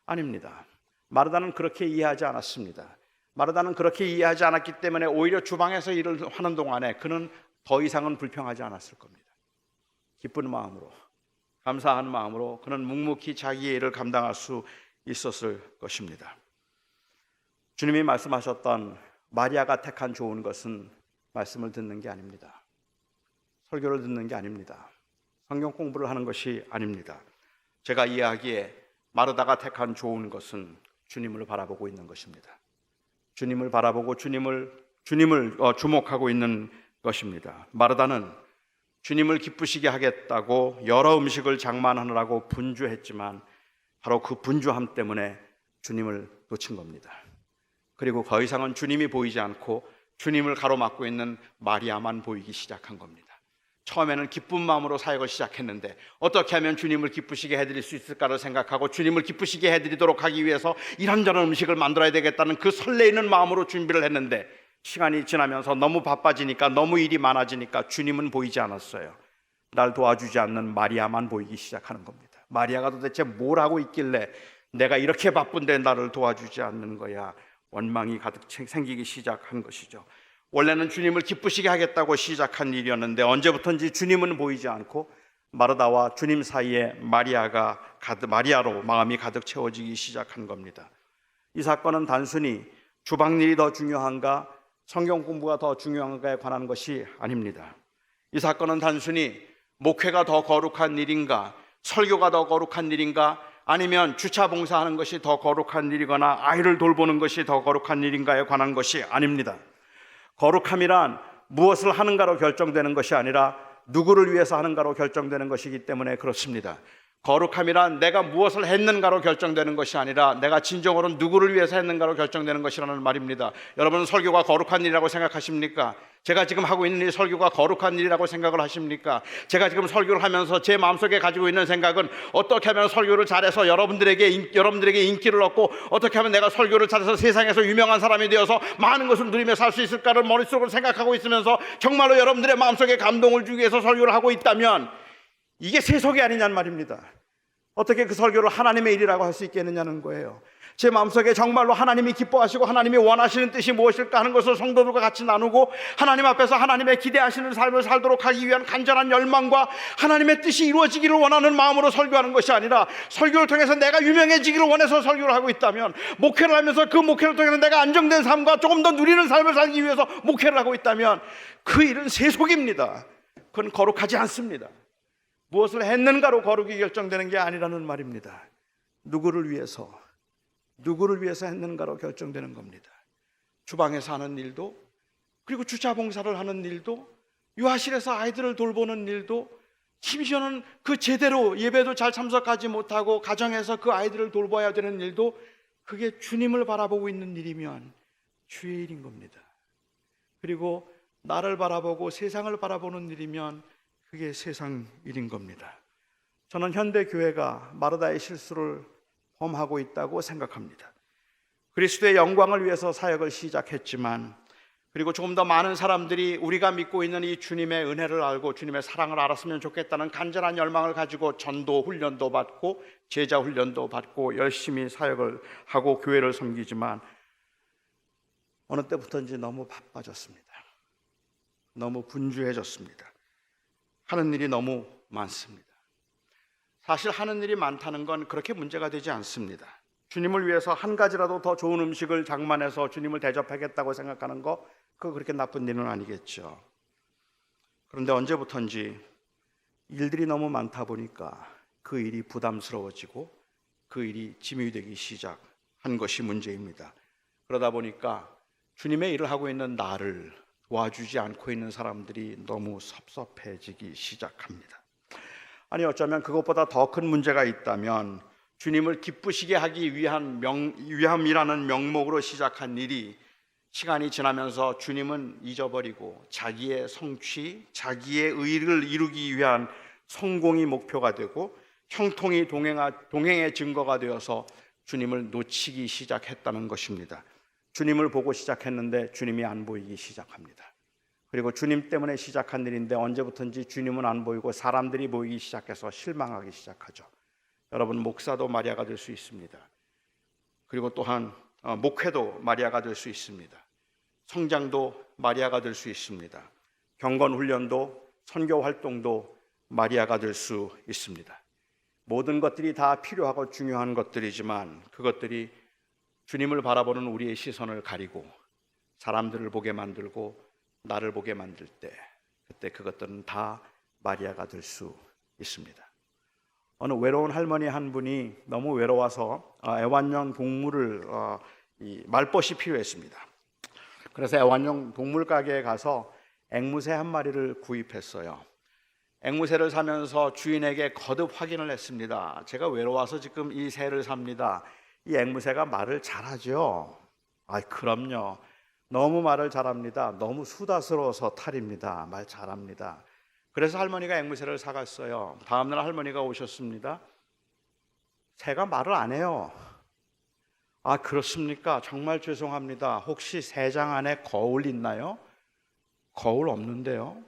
아닙니다. 마르다는 그렇게 이해하지 않았습니다. 마르다는 그렇게 이해하지 않았기 때문에 오히려 주방에서 일을 하는 동안에 그는 더 이상은 불평하지 않았을 겁니다. 기쁜 마음으로, 감사한 마음으로 그는 묵묵히 자기의 일을 감당할 수 있었을 것입니다. 주님이 말씀하셨던 마리아가 택한 좋은 것은 말씀을 듣는 게 아닙니다. 설교를 듣는 게 아닙니다. 성경 공부를 하는 것이 아닙니다. 제가 이해하기에 마르다가 택한 좋은 것은 주님을 바라보고 있는 것입니다. 주님을 바라보고 주님을 주목하고 있는 것입니다. 마르다는 주님을 기쁘시게 하겠다고 여러 음식을 장만하느라고 분주했지만 바로 그 분주함 때문에 주님을 놓친 겁니다. 그리고 더 이상은 주님이 보이지 않고 주님을 가로막고 있는 마리아만 보이기 시작한 겁니다. 처음에는 기쁜 마음으로 사역을 시작했는데 어떻게 하면 주님을 기쁘시게 해드릴 수 있을까를 생각하고 주님을 기쁘시게 해드리도록 하기 위해서 이런저런 음식을 만들어야 되겠다는 그 설레이는 마음으로 준비를 했는데 시간이 지나면서 너무 바빠지니까, 너무 일이 많아지니까 주님은 보이지 않았어요. 날 도와주지 않는 마리아만 보이기 시작하는 겁니다. 마리아가 도대체 뭘 하고 있길래 내가 이렇게 바쁜데 나를 도와주지 않는 거야? 원망이 가득 생기기 시작한 것이죠. 원래는 주님을 기쁘시게 하겠다고 시작한 일이었는데 언제부턴지 주님은 보이지 않고 마르다와 주님 사이에 마리아로 마음이 가득 채워지기 시작한 겁니다. 이 사건은 단순히 주방일이 더 중요한가, 성경 공부가 더 중요한가에 관한 것이 아닙니다. 이 사건은 단순히 목회가 더 거룩한 일인가, 설교가 더 거룩한 일인가, 아니면 주차 봉사하는 것이 더 거룩한 일이거나 아이를 돌보는 것이 더 거룩한 일인가에 관한 것이 아닙니다. 거룩함이란 무엇을 하는가로 결정되는 것이 아니라 누구를 위해서 하는가로 결정되는 것이기 때문에 그렇습니다. 거룩함이란 내가 무엇을 했는가로 결정되는 것이 아니라 내가 진정으로 누구를 위해서 했는가로 결정되는 것이라는 말입니다. 여러분은 설교가 거룩한 일이라고 생각하십니까? 제가 지금 하고 있는 이 설교가 거룩한 일이라고 생각을 하십니까? 제가 지금 설교를 하면서 제 마음속에 가지고 있는 생각은 어떻게 하면 설교를 잘해서 여러분들에게 인기를 얻고 어떻게 하면 내가 설교를 잘해서 세상에서 유명한 사람이 되어서 많은 것을 누리며 살 수 있을까를 머릿속으로 생각하고 있으면서 정말로 여러분들의 마음속에 감동을 주기 위해서 설교를 하고 있다면 이게 세속이 아니냐는 말입니다. 어떻게 그 설교를 하나님의 일이라고 할 수 있겠느냐는 거예요. 제 마음속에 정말로 하나님이 기뻐하시고 하나님이 원하시는 뜻이 무엇일까 하는 것을 성도들과 같이 나누고, 하나님 앞에서 하나님의 기대하시는 삶을 살도록 하기 위한 간절한 열망과 하나님의 뜻이 이루어지기를 원하는 마음으로 설교하는 것이 아니라, 설교를 통해서 내가 유명해지기를 원해서 설교를 하고 있다면, 목회를 하면서 그 목회를 통해서 내가 안정된 삶과 조금 더 누리는 삶을 살기 위해서 목회를 하고 있다면, 그 일은 세속입니다. 그건 거룩하지 않습니다. 무엇을 했는가로 거룩이 결정되는 게 아니라는 말입니다. 누구를 위해서 했는가로 결정되는 겁니다. 주방에서 하는 일도, 그리고 주차 봉사를 하는 일도, 유아실에서 아이들을 돌보는 일도, 심지어는 그 제대로 예배도 잘 참석하지 못하고 가정에서 그 아이들을 돌봐야 되는 일도, 그게 주님을 바라보고 있는 일이면 주의 일인 겁니다. 그리고 나를 바라보고 세상을 바라보는 일이면 그게 세상 일인 겁니다. 저는 현대 교회가 마르다의 실수를 범하고 있다고 생각합니다. 그리스도의 영광을 위해서 사역을 시작했지만, 그리고 조금 더 많은 사람들이 우리가 믿고 있는 이 주님의 은혜를 알고 주님의 사랑을 알았으면 좋겠다는 간절한 열망을 가지고 전도 훈련도 받고 제자 훈련도 받고 열심히 사역을 하고 교회를 섬기지만, 어느 때부터인지 너무 바빠졌습니다. 너무 분주해졌습니다. 하는 일이 너무 많습니다. 사실 하는 일이 많다는 건 그렇게 문제가 되지 않습니다. 주님을 위해서 한 가지라도 더 좋은 음식을 장만해서 주님을 대접하겠다고 생각하는 거, 그거 그렇게 나쁜 일은 아니겠죠. 그런데 언제부턴지 일들이 너무 많다 보니까 그 일이 부담스러워지고 그 일이 짐이 되기 시작한 것이 문제입니다. 그러다 보니까 주님의 일을 하고 있는 나를 도와주지 않고 있는 사람들이 너무 섭섭해지기 시작합니다. 아니, 어쩌면 그것보다 더 큰 문제가 있다면, 주님을 기쁘시게 하기 위함이라는 명목으로 시작한 일이 시간이 지나면서 주님은 잊어버리고 자기의 성취, 자기의 의를 이루기 위한 성공이 목표가 되고 형통이 동행의 증거가 되어서 주님을 놓치기 시작했다는 것입니다. 주님을 보고 시작했는데 주님이 안 보이기 시작합니다. 그리고 주님 때문에 시작한 일인데 언제부턴지 주님은 안 보이고 사람들이 보이기 시작해서 실망하기 시작하죠. 여러분, 목사도 마리아가 될 수 있습니다. 그리고 또한 목회도 마리아가 될 수 있습니다. 성장도 마리아가 될 수 있습니다. 경건 훈련도 선교 활동도 마리아가 될 수 있습니다. 모든 것들이 다 필요하고 중요한 것들이지만, 그것들이 주님을 바라보는 우리의 시선을 가리고 사람들을 보게 만들고 나를 보게 만들 때, 그때 그것들은 다 마리아가 될 수 있습니다. 어느 외로운 할머니 한 분이 너무 외로워서 애완용 동물을 말벗이 필요했습니다. 그래서 애완용 동물 가게에 가서 앵무새 한 마리를 구입했어요. 앵무새를 사면서 주인에게 거듭 확인을 했습니다. 제가 외로워서 지금 이 새를 삽니다. 이 앵무새가 말을 잘하죠? 그럼요. 너무 말을 잘합니다. 너무 수다스러워서 탈입니다. 말 잘합니다. 그래서 할머니가 앵무새를 사갔어요. 다음날 할머니가 오셨습니다. 새가 말을 안 해요. 그렇습니까? 정말 죄송합니다. 혹시 새장 안에 거울 있나요? 거울 없는데요.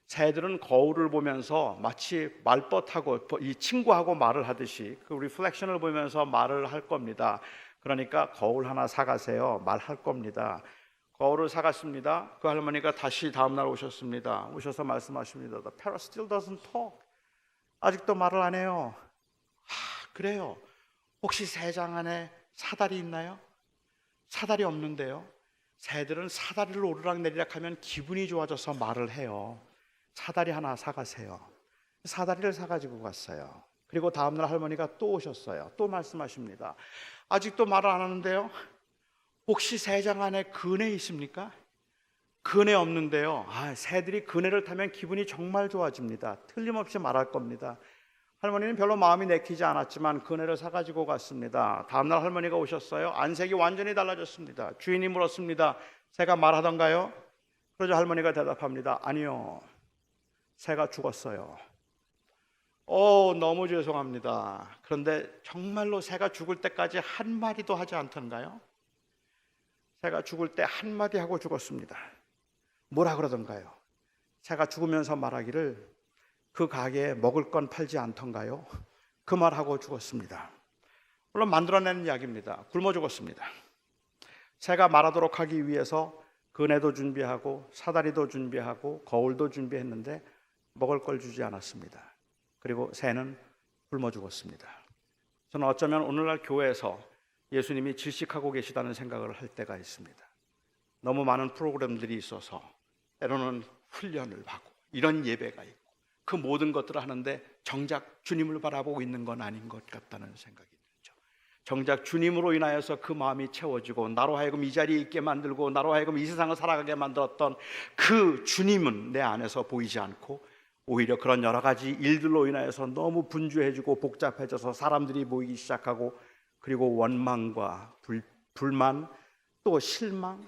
새들은 거울을 보면서 마치 말벗하고 이 친구하고 말을 하듯이 그 리플렉션을 보면서 말을 할 겁니다. 그러니까 거울 하나 사가세요. 말할 겁니다. 거울을 사갔습니다. 그 할머니가 다시 다음날 오셨습니다. 오셔서 말씀하십니다. The parrot still doesn't talk. 아직도 말을 안 해요. 그래요. 혹시 새장 안에 사다리 있나요? 사다리 없는데요. 새들은 사다리를 오르락내리락 하면 기분이 좋아져서 말을 해요. 사다리 하나 사가세요. 사다리를 사가지고 갔어요. 그리고 다음날 할머니가 또 오셨어요. 또 말씀하십니다. 아직도 말을 안 하는데요. 혹시 새장 안에 그네 있습니까? 그네 없는데요. 새들이 그네를 타면 기분이 정말 좋아집니다. 틀림없이 말할 겁니다. 할머니는 별로 마음이 내키지 않았지만 그네를 사가지고 갔습니다. 다음날 할머니가 오셨어요. 안색이 완전히 달라졌습니다. 주인이 물었습니다. 새가 말하던가요? 그러자 할머니가 대답합니다. 아니요. 새가 죽었어요. 너무 죄송합니다. 그런데 정말로 새가 죽을 때까지 한마디도 하지 않던가요? 새가 죽을 때 한마디 하고 죽었습니다. 뭐라 그러던가요? 새가 죽으면서 말하기를 그 가게에 먹을 건 팔지 않던가요? 그 말하고 죽었습니다. 물론 만들어내는 이야기입니다. 굶어 죽었습니다. 새가 말하도록 하기 위해서 그네도 준비하고 사다리도 준비하고 거울도 준비했는데 먹을 걸 주지 않았습니다. 그리고 새는 굶어 죽었습니다. 저는 어쩌면 오늘날 교회에서 예수님이 질식하고 계시다는 생각을 할 때가 있습니다. 너무 많은 프로그램들이 있어서 때로는 훈련을 하고 이런 예배가 있고 그 모든 것들을 하는데 정작 주님을 바라보고 있는 건 아닌 것 같다는 생각이 들죠. 정작 주님으로 인하여서 그 마음이 채워지고 나로 하여금 이 자리에 있게 만들고 나로 하여금 이 세상을 살아가게 만들었던 그 주님은 내 안에서 보이지 않고 오히려 그런 여러 가지 일들로 인하여서 너무 분주해지고 복잡해져서 사람들이 모이기 시작하고 그리고 원망과 불만 또 실망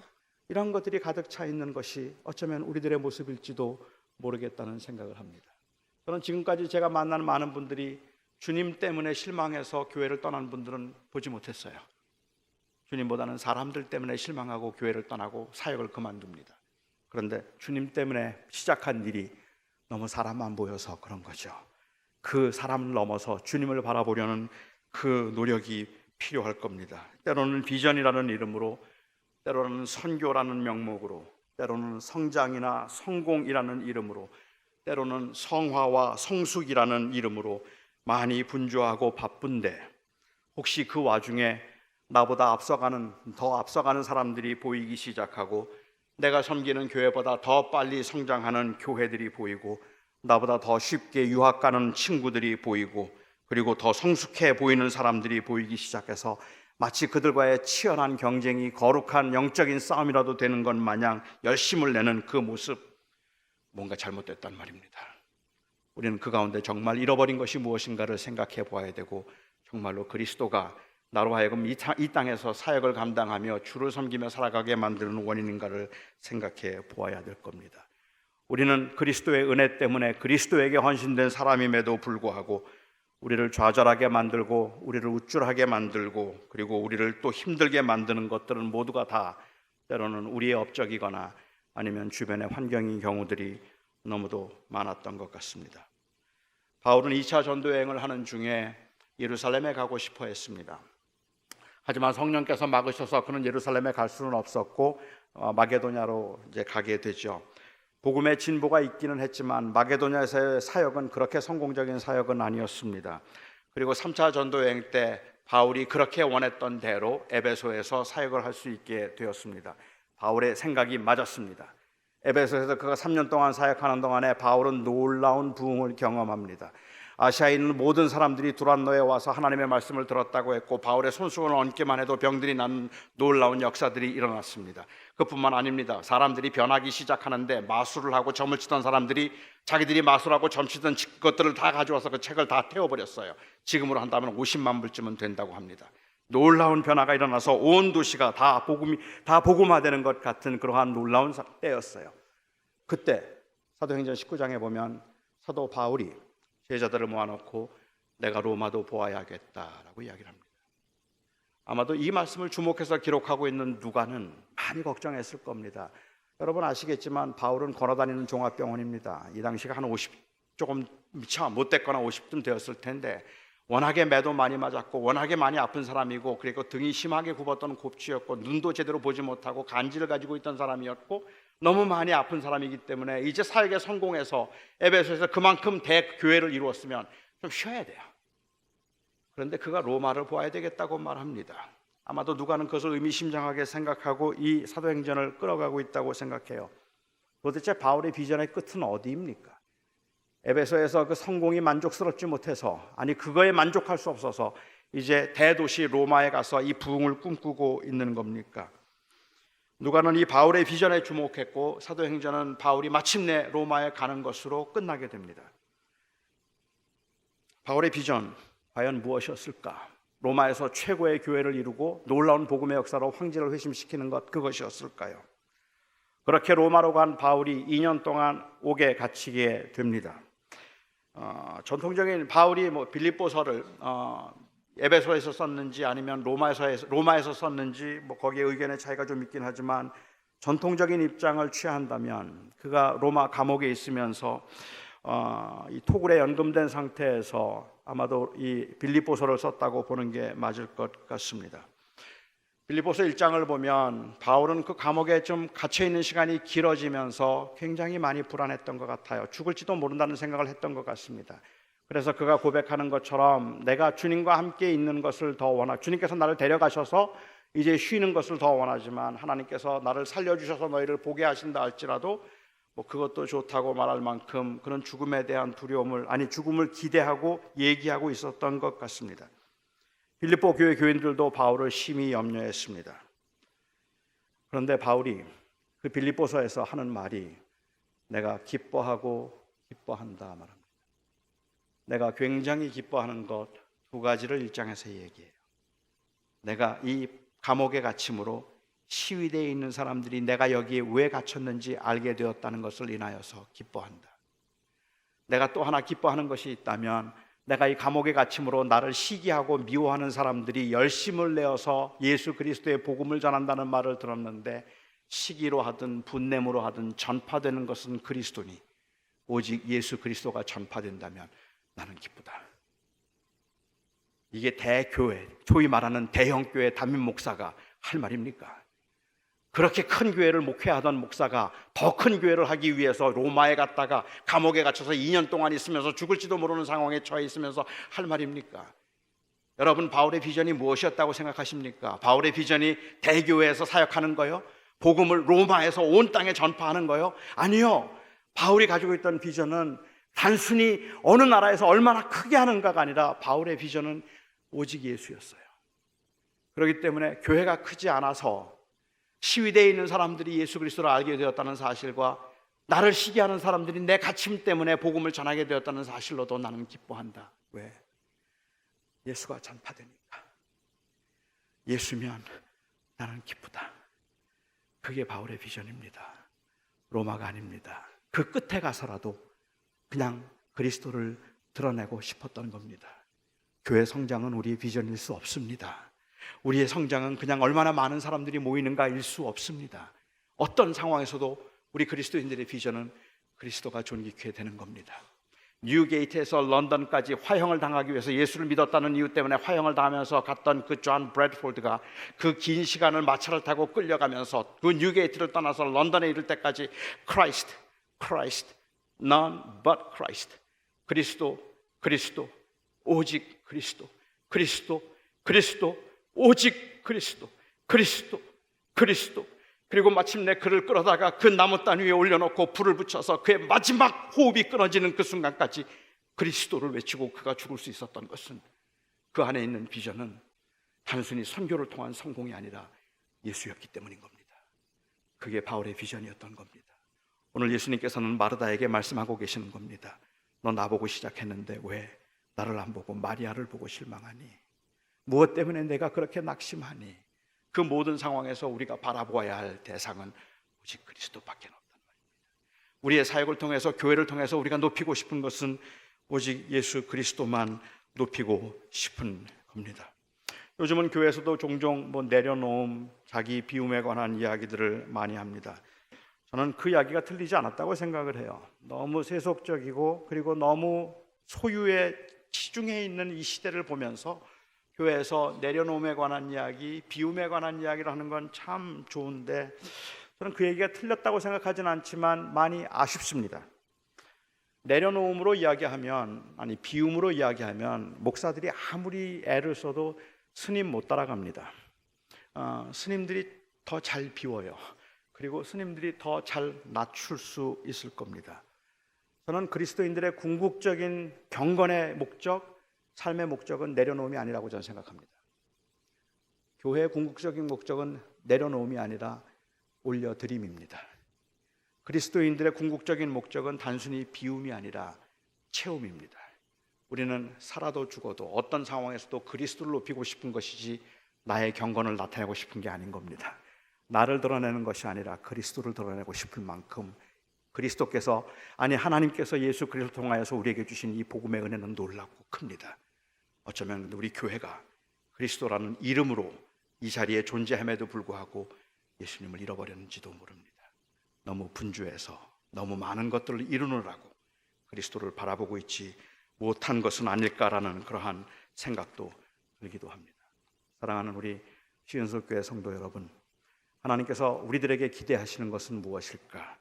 이런 것들이 가득 차 있는 것이 어쩌면 우리들의 모습일지도 모르겠다는 생각을 합니다. 저는 지금까지 제가 만나는 많은 분들이 주님 때문에 실망해서 교회를 떠난 분들은 보지 못했어요. 주님보다는 사람들 때문에 실망하고 교회를 떠나고 사역을 그만둡니다. 그런데 주님 때문에 시작한 일이 너무 사람만 보여서 그런 거죠. 그 사람을 넘어서 주님을 바라보려는 그 노력이 필요할 겁니다. 때로는 비전이라는 이름으로, 때로는 선교라는 명목으로, 때로는 성장이나 성공이라는 이름으로, 때로는 성화와 성숙이라는 이름으로 많이 분주하고 바쁜데 혹시 그 와중에 나보다 더 앞서가는 사람들이 보이기 시작하고 내가 섬기는 교회보다 더 빨리 성장하는 교회들이 보이고 나보다 더 쉽게 유학 가는 친구들이 보이고 그리고 더 성숙해 보이는 사람들이 보이기 시작해서 마치 그들과의 치열한 경쟁이 거룩한 영적인 싸움이라도 되는 것 마냥 열심을 내는 그 모습, 뭔가 잘못됐단 말입니다. 우리는 그 가운데 정말 잃어버린 것이 무엇인가를 생각해 보아야 되고 정말로 그리스도가 나로 하여금 이 땅에서 사역을 감당하며 주를 섬기며 살아가게 만드는 원인인가를 생각해 보아야 될 겁니다. 우리는 그리스도의 은혜 때문에 그리스도에게 헌신된 사람임에도 불구하고 우리를 좌절하게 만들고 우리를 우쭐하게 만들고 그리고 우리를 또 힘들게 만드는 것들은 모두가 다 때로는 우리의 업적이거나 아니면 주변의 환경인 경우들이 너무도 많았던 것 같습니다. 바울은 2차 전도 여행을 하는 중에 예루살렘에 가고 싶어 했습니다. 하지만 성령께서 막으셔서 그는 예루살렘에 갈 수는 없었고 마게도냐로 이제 가게 되죠. 복음의 진보가 있기는 했지만 마게도냐에서의 사역은 그렇게 성공적인 사역은 아니었습니다. 그리고 3차 전도 여행 때 바울이 그렇게 원했던 대로 에베소에서 사역을 할 수 있게 되었습니다. 바울의 생각이 맞았습니다. 에베소에서 그가 3년 동안 사역하는 동안에 바울은 놀라운 부흥을 경험합니다. 아시아에 있는 모든 사람들이 두란노에 와서 하나님의 말씀을 들었다고 했고 바울의 손수건을 얹기만 해도 병들이 나는 놀라운 역사들이 일어났습니다. 그뿐만 아닙니다. 사람들이 변하기 시작하는데 마술을 하고 점을 치던 사람들이 자기들이 마술하고 점 치던 것들을 다 가져와서 그 책을 다 태워버렸어요. 지금으로 한다면 50만 불쯤은 된다고 합니다. 놀라운 변화가 일어나서 온 도시가 다 복음화되는 것 같은 그러한 놀라운 때였어요. 그때 사도행전 19장에 보면 사도 바울이 제자들을 모아놓고 내가 로마도 보아야겠다라고 이야기를 합니다. 아마도 이 말씀을 주목해서 기록하고 있는 누가는 많이 걱정했을 겁니다. 여러분 아시겠지만 바울은 걸어다니는 종합병원입니다. 이 당시가 한 50 조금 미처 못됐거나 50쯤 되었을 텐데 워낙에 매도 많이 맞았고 워낙에 많이 아픈 사람이고 그리고 등이 심하게 굽었던 곱치였고 눈도 제대로 보지 못하고 간질을 가지고 있던 사람이었고 너무 많이 아픈 사람이기 때문에 이제 사역에 성공해서 에베소에서 그만큼 대교회를 이루었으면 좀 쉬어야 돼요. 그런데 그가 로마를 보아야 되겠다고 말합니다. 아마도 누가는 그것을 의미심장하게 생각하고 이 사도행전을 끌어가고 있다고 생각해요. 도대체 바울의 비전의 끝은 어디입니까? 에베소에서 그 성공이 만족스럽지 못해서 그거에 만족할 수 없어서 이제 대도시 로마에 가서 이 부흥을 꿈꾸고 있는 겁니까? 누가는 이 바울의 비전에 주목했고 사도행전은 바울이 마침내 로마에 가는 것으로 끝나게 됩니다. 바울의 비전 과연 무엇이었을까? 로마에서 최고의 교회를 이루고 놀라운 복음의 역사로 황제를 회심시키는 것, 그것이었을까요? 그렇게 로마로 간 바울이 2년 동안 옥에 갇히게 됩니다. 전통적인 바울이 빌립보서를 에베소에서 썼는지 아니면 로마에서 썼는지 거기에 의견의 차이가 좀 있긴 하지만 전통적인 입장을 취한다면 그가 로마 감옥에 있으면서 이 토굴에 연금된 상태에서 아마도 이 빌립보서를 썼다고 보는 게 맞을 것 같습니다. 빌립보서 1장을 보면 바울은 그 감옥에 좀 갇혀 있는 시간이 길어지면서 굉장히 많이 불안했던 것 같아요. 죽을지도 모른다는 생각을 했던 것 같습니다. 그래서 그가 고백하는 것처럼 내가 주님과 함께 있는 것을 더 주님께서 나를 데려가셔서 이제 쉬는 것을 더 원하지만 하나님께서 나를 살려주셔서 너희를 보게 하신다 할지라도 그것도 좋다고 말할 만큼 그런 죽음에 대한 죽음을 기대하고 얘기하고 있었던 것 같습니다. 빌립보 교회 교인들도 바울을 심히 염려했습니다. 그런데 바울이 그 빌립보서에서 하는 말이 내가 기뻐하고 기뻐한다 말합니다. 내가 굉장히 기뻐하는 것 두 가지를 1장에서 얘기해요. 내가 이 감옥에 갇힘으로 시위대에 있는 사람들이 내가 여기에 왜 갇혔는지 알게 되었다는 것을 인하여서 기뻐한다. 내가 또 하나 기뻐하는 것이 있다면 내가 이 감옥에 갇힘으로 나를 시기하고 미워하는 사람들이 열심을 내어서 예수 그리스도의 복음을 전한다는 말을 들었는데 시기로 하든 분냄으로 하든 전파되는 것은 그리스도니 오직 예수 그리스도가 전파된다면 나는 기쁘다. 이게 대교회, 소위 말하는 대형교회 담임 목사가 할 말입니까? 그렇게 큰 교회를 목회하던 목사가 더 큰 교회를 하기 위해서 로마에 갔다가 감옥에 갇혀서 2년 동안 있으면서 죽을지도 모르는 상황에 처해 있으면서 할 말입니까? 여러분, 바울의 비전이 무엇이었다고 생각하십니까? 바울의 비전이 대교회에서 사역하는 거요? 복음을 로마에서 온 땅에 전파하는 거요? 아니요. 바울이 가지고 있던 비전은 단순히 어느 나라에서 얼마나 크게 하는가가 아니라 바울의 비전은 오직 예수였어요. 그렇기 때문에 교회가 크지 않아서 시위대에 있는 사람들이 예수 그리스도를 알게 되었다는 사실과 나를 시기하는 사람들이 내 갇힘 때문에 복음을 전하게 되었다는 사실로도 나는 기뻐한다. 왜? 예수가 전파되니까. 예수면 나는 기쁘다. 그게 바울의 비전입니다. 로마가 아닙니다. 그 끝에 가서라도 그냥 그리스도를 드러내고 싶었던 겁니다. 교회 성장은 우리의 비전일 수 없습니다. 우리의 성장은 그냥 얼마나 많은 사람들이 모이는가일 수 없습니다. 어떤 상황에서도 우리 그리스도인들의 비전은 그리스도가 존귀케 되는 겁니다. 뉴게이트에서 런던까지 화형을 당하기 위해서 예수를 믿었다는 이유 때문에 화형을 당하면서 갔던 그 존 브래드포드가 그 긴 시간을 마차를 타고 끌려가면서 그 뉴게이트를 떠나서 런던에 이를 때까지 Christ, Christ, none but Christ, 그리스도, 그리스도, 오직 그리스도, 그리스도, 그리스도, 오직 그리스도, 그리스도, 그리스도. 그리고 마침내 그를 끌어다가 그 나무단 위에 올려놓고 불을 붙여서 그의 마지막 호흡이 끊어지는 그 순간까지 그리스도를 외치고 그가 죽을 수 있었던 것은 그 안에 있는 비전은 단순히 선교를 통한 성공이 아니라 예수였기 때문인 겁니다. 그게 바울의 비전이었던 겁니다. 오늘 예수님께서는 마르다에게 말씀하고 계시는 겁니다. 너 나보고 시작했는데 왜 나를 안 보고 마리아를 보고 실망하니? 무엇 때문에 내가 그렇게 낙심하니? 그 모든 상황에서 우리가 바라보아야 할 대상은 오직 그리스도밖에 없단 말입니다. 우리의 사역을 통해서, 교회를 통해서 우리가 높이고 싶은 것은 오직 예수 그리스도만 높이고 싶은 겁니다. 요즘은 교회에서도 종종 내려놓음, 자기 비움에 관한 이야기들을 많이 합니다. 저는 그 이야기가 틀리지 않았다고 생각을 해요. 너무 세속적이고 그리고 너무 소유에 치중해 있는 이 시대를 보면서 교회에서 내려놓음에 관한 이야기, 비움에 관한 이야기를 하는 건 참 좋은데 저는 그 얘기가 틀렸다고 생각하지는 않지만 많이 아쉽습니다. 내려놓음으로 이야기하면, 비움으로 이야기하면 목사들이 아무리 애를 써도 스님 못 따라갑니다. 스님들이 더 잘 비워요. 그리고 스님들이 더 잘 낮출 수 있을 겁니다. 저는 그리스도인들의 궁극적인 경건의 목적, 삶의 목적은 내려놓음이 아니라고 저는 생각합니다. 교회의 궁극적인 목적은 내려놓음이 아니라 올려드림입니다. 그리스도인들의 궁극적인 목적은 단순히 비움이 아니라 채움입니다. 우리는 살아도 죽어도 어떤 상황에서도 그리스도를 높이고 싶은 것이지 나의 경건을 나타내고 싶은 게 아닌 겁니다. 나를 드러내는 것이 아니라 그리스도를 드러내고 싶을 만큼 그리스도께서, 하나님께서 예수 그리스도를 통하여서 우리에게 주신 이 복음의 은혜는 놀랍고 큽니다. 어쩌면 우리 교회가 그리스도라는 이름으로 이 자리에 존재함에도 불구하고 예수님을 잃어버렸는지도 모릅니다. 너무 분주해서 너무 많은 것들을 이루느라고 그리스도를 바라보고 있지 못한 것은 아닐까라는 그러한 생각도 들기도 합니다. 사랑하는 우리 시은석 교회 성도 여러분, 하나님께서 우리들에게 기대하시는 것은 무엇일까?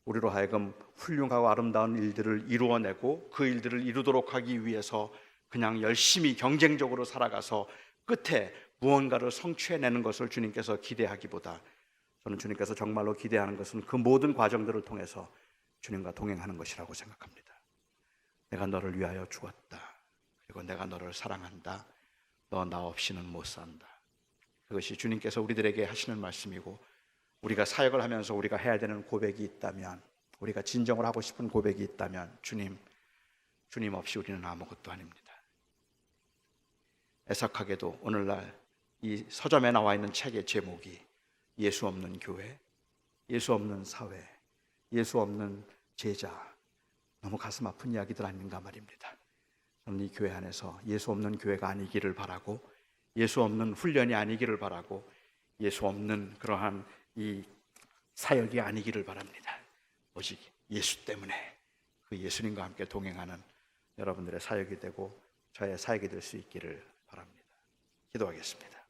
우리로 하여금 훌륭하고 아름다운 일들을 이루어내고 그 일들을 이루도록 하기 위해서 그냥 열심히 경쟁적으로 살아가서 끝에 무언가를 성취해내는 것을 주님께서 기대하기보다, 저는 주님께서 정말로 기대하는 것은 그 모든 과정들을 통해서 주님과 동행하는 것이라고 생각합니다. 내가 너를 위하여 죽었다. 그리고 내가 너를 사랑한다. 너 나 없이는 못 산다. 그것이 주님께서 우리들에게 하시는 말씀이고, 우리가 사역을 하면서 우리가 해야 되는 고백이 있다면, 우리가 진정을 하고 싶은 고백이 있다면, 주님 없이 우리는 아무것도 아닙니다. 애석하게도 오늘날 이 서점에 나와 있는 책의 제목이 예수 없는 교회, 예수 없는 사회, 예수 없는 제자, 너무 가슴 아픈 이야기들 아닌가 말입니다. 저는 이 교회 안에서 예수 없는 교회가 아니기를 바라고, 예수 없는 훈련이 아니기를 바라고, 예수 없는 그러한 이 사역이 아니기를 바랍니다. 오직 예수 때문에 그 예수님과 함께 동행하는 여러분들의 사역이 되고 저의 사역이 될 수 있기를 바랍니다. 기도하겠습니다.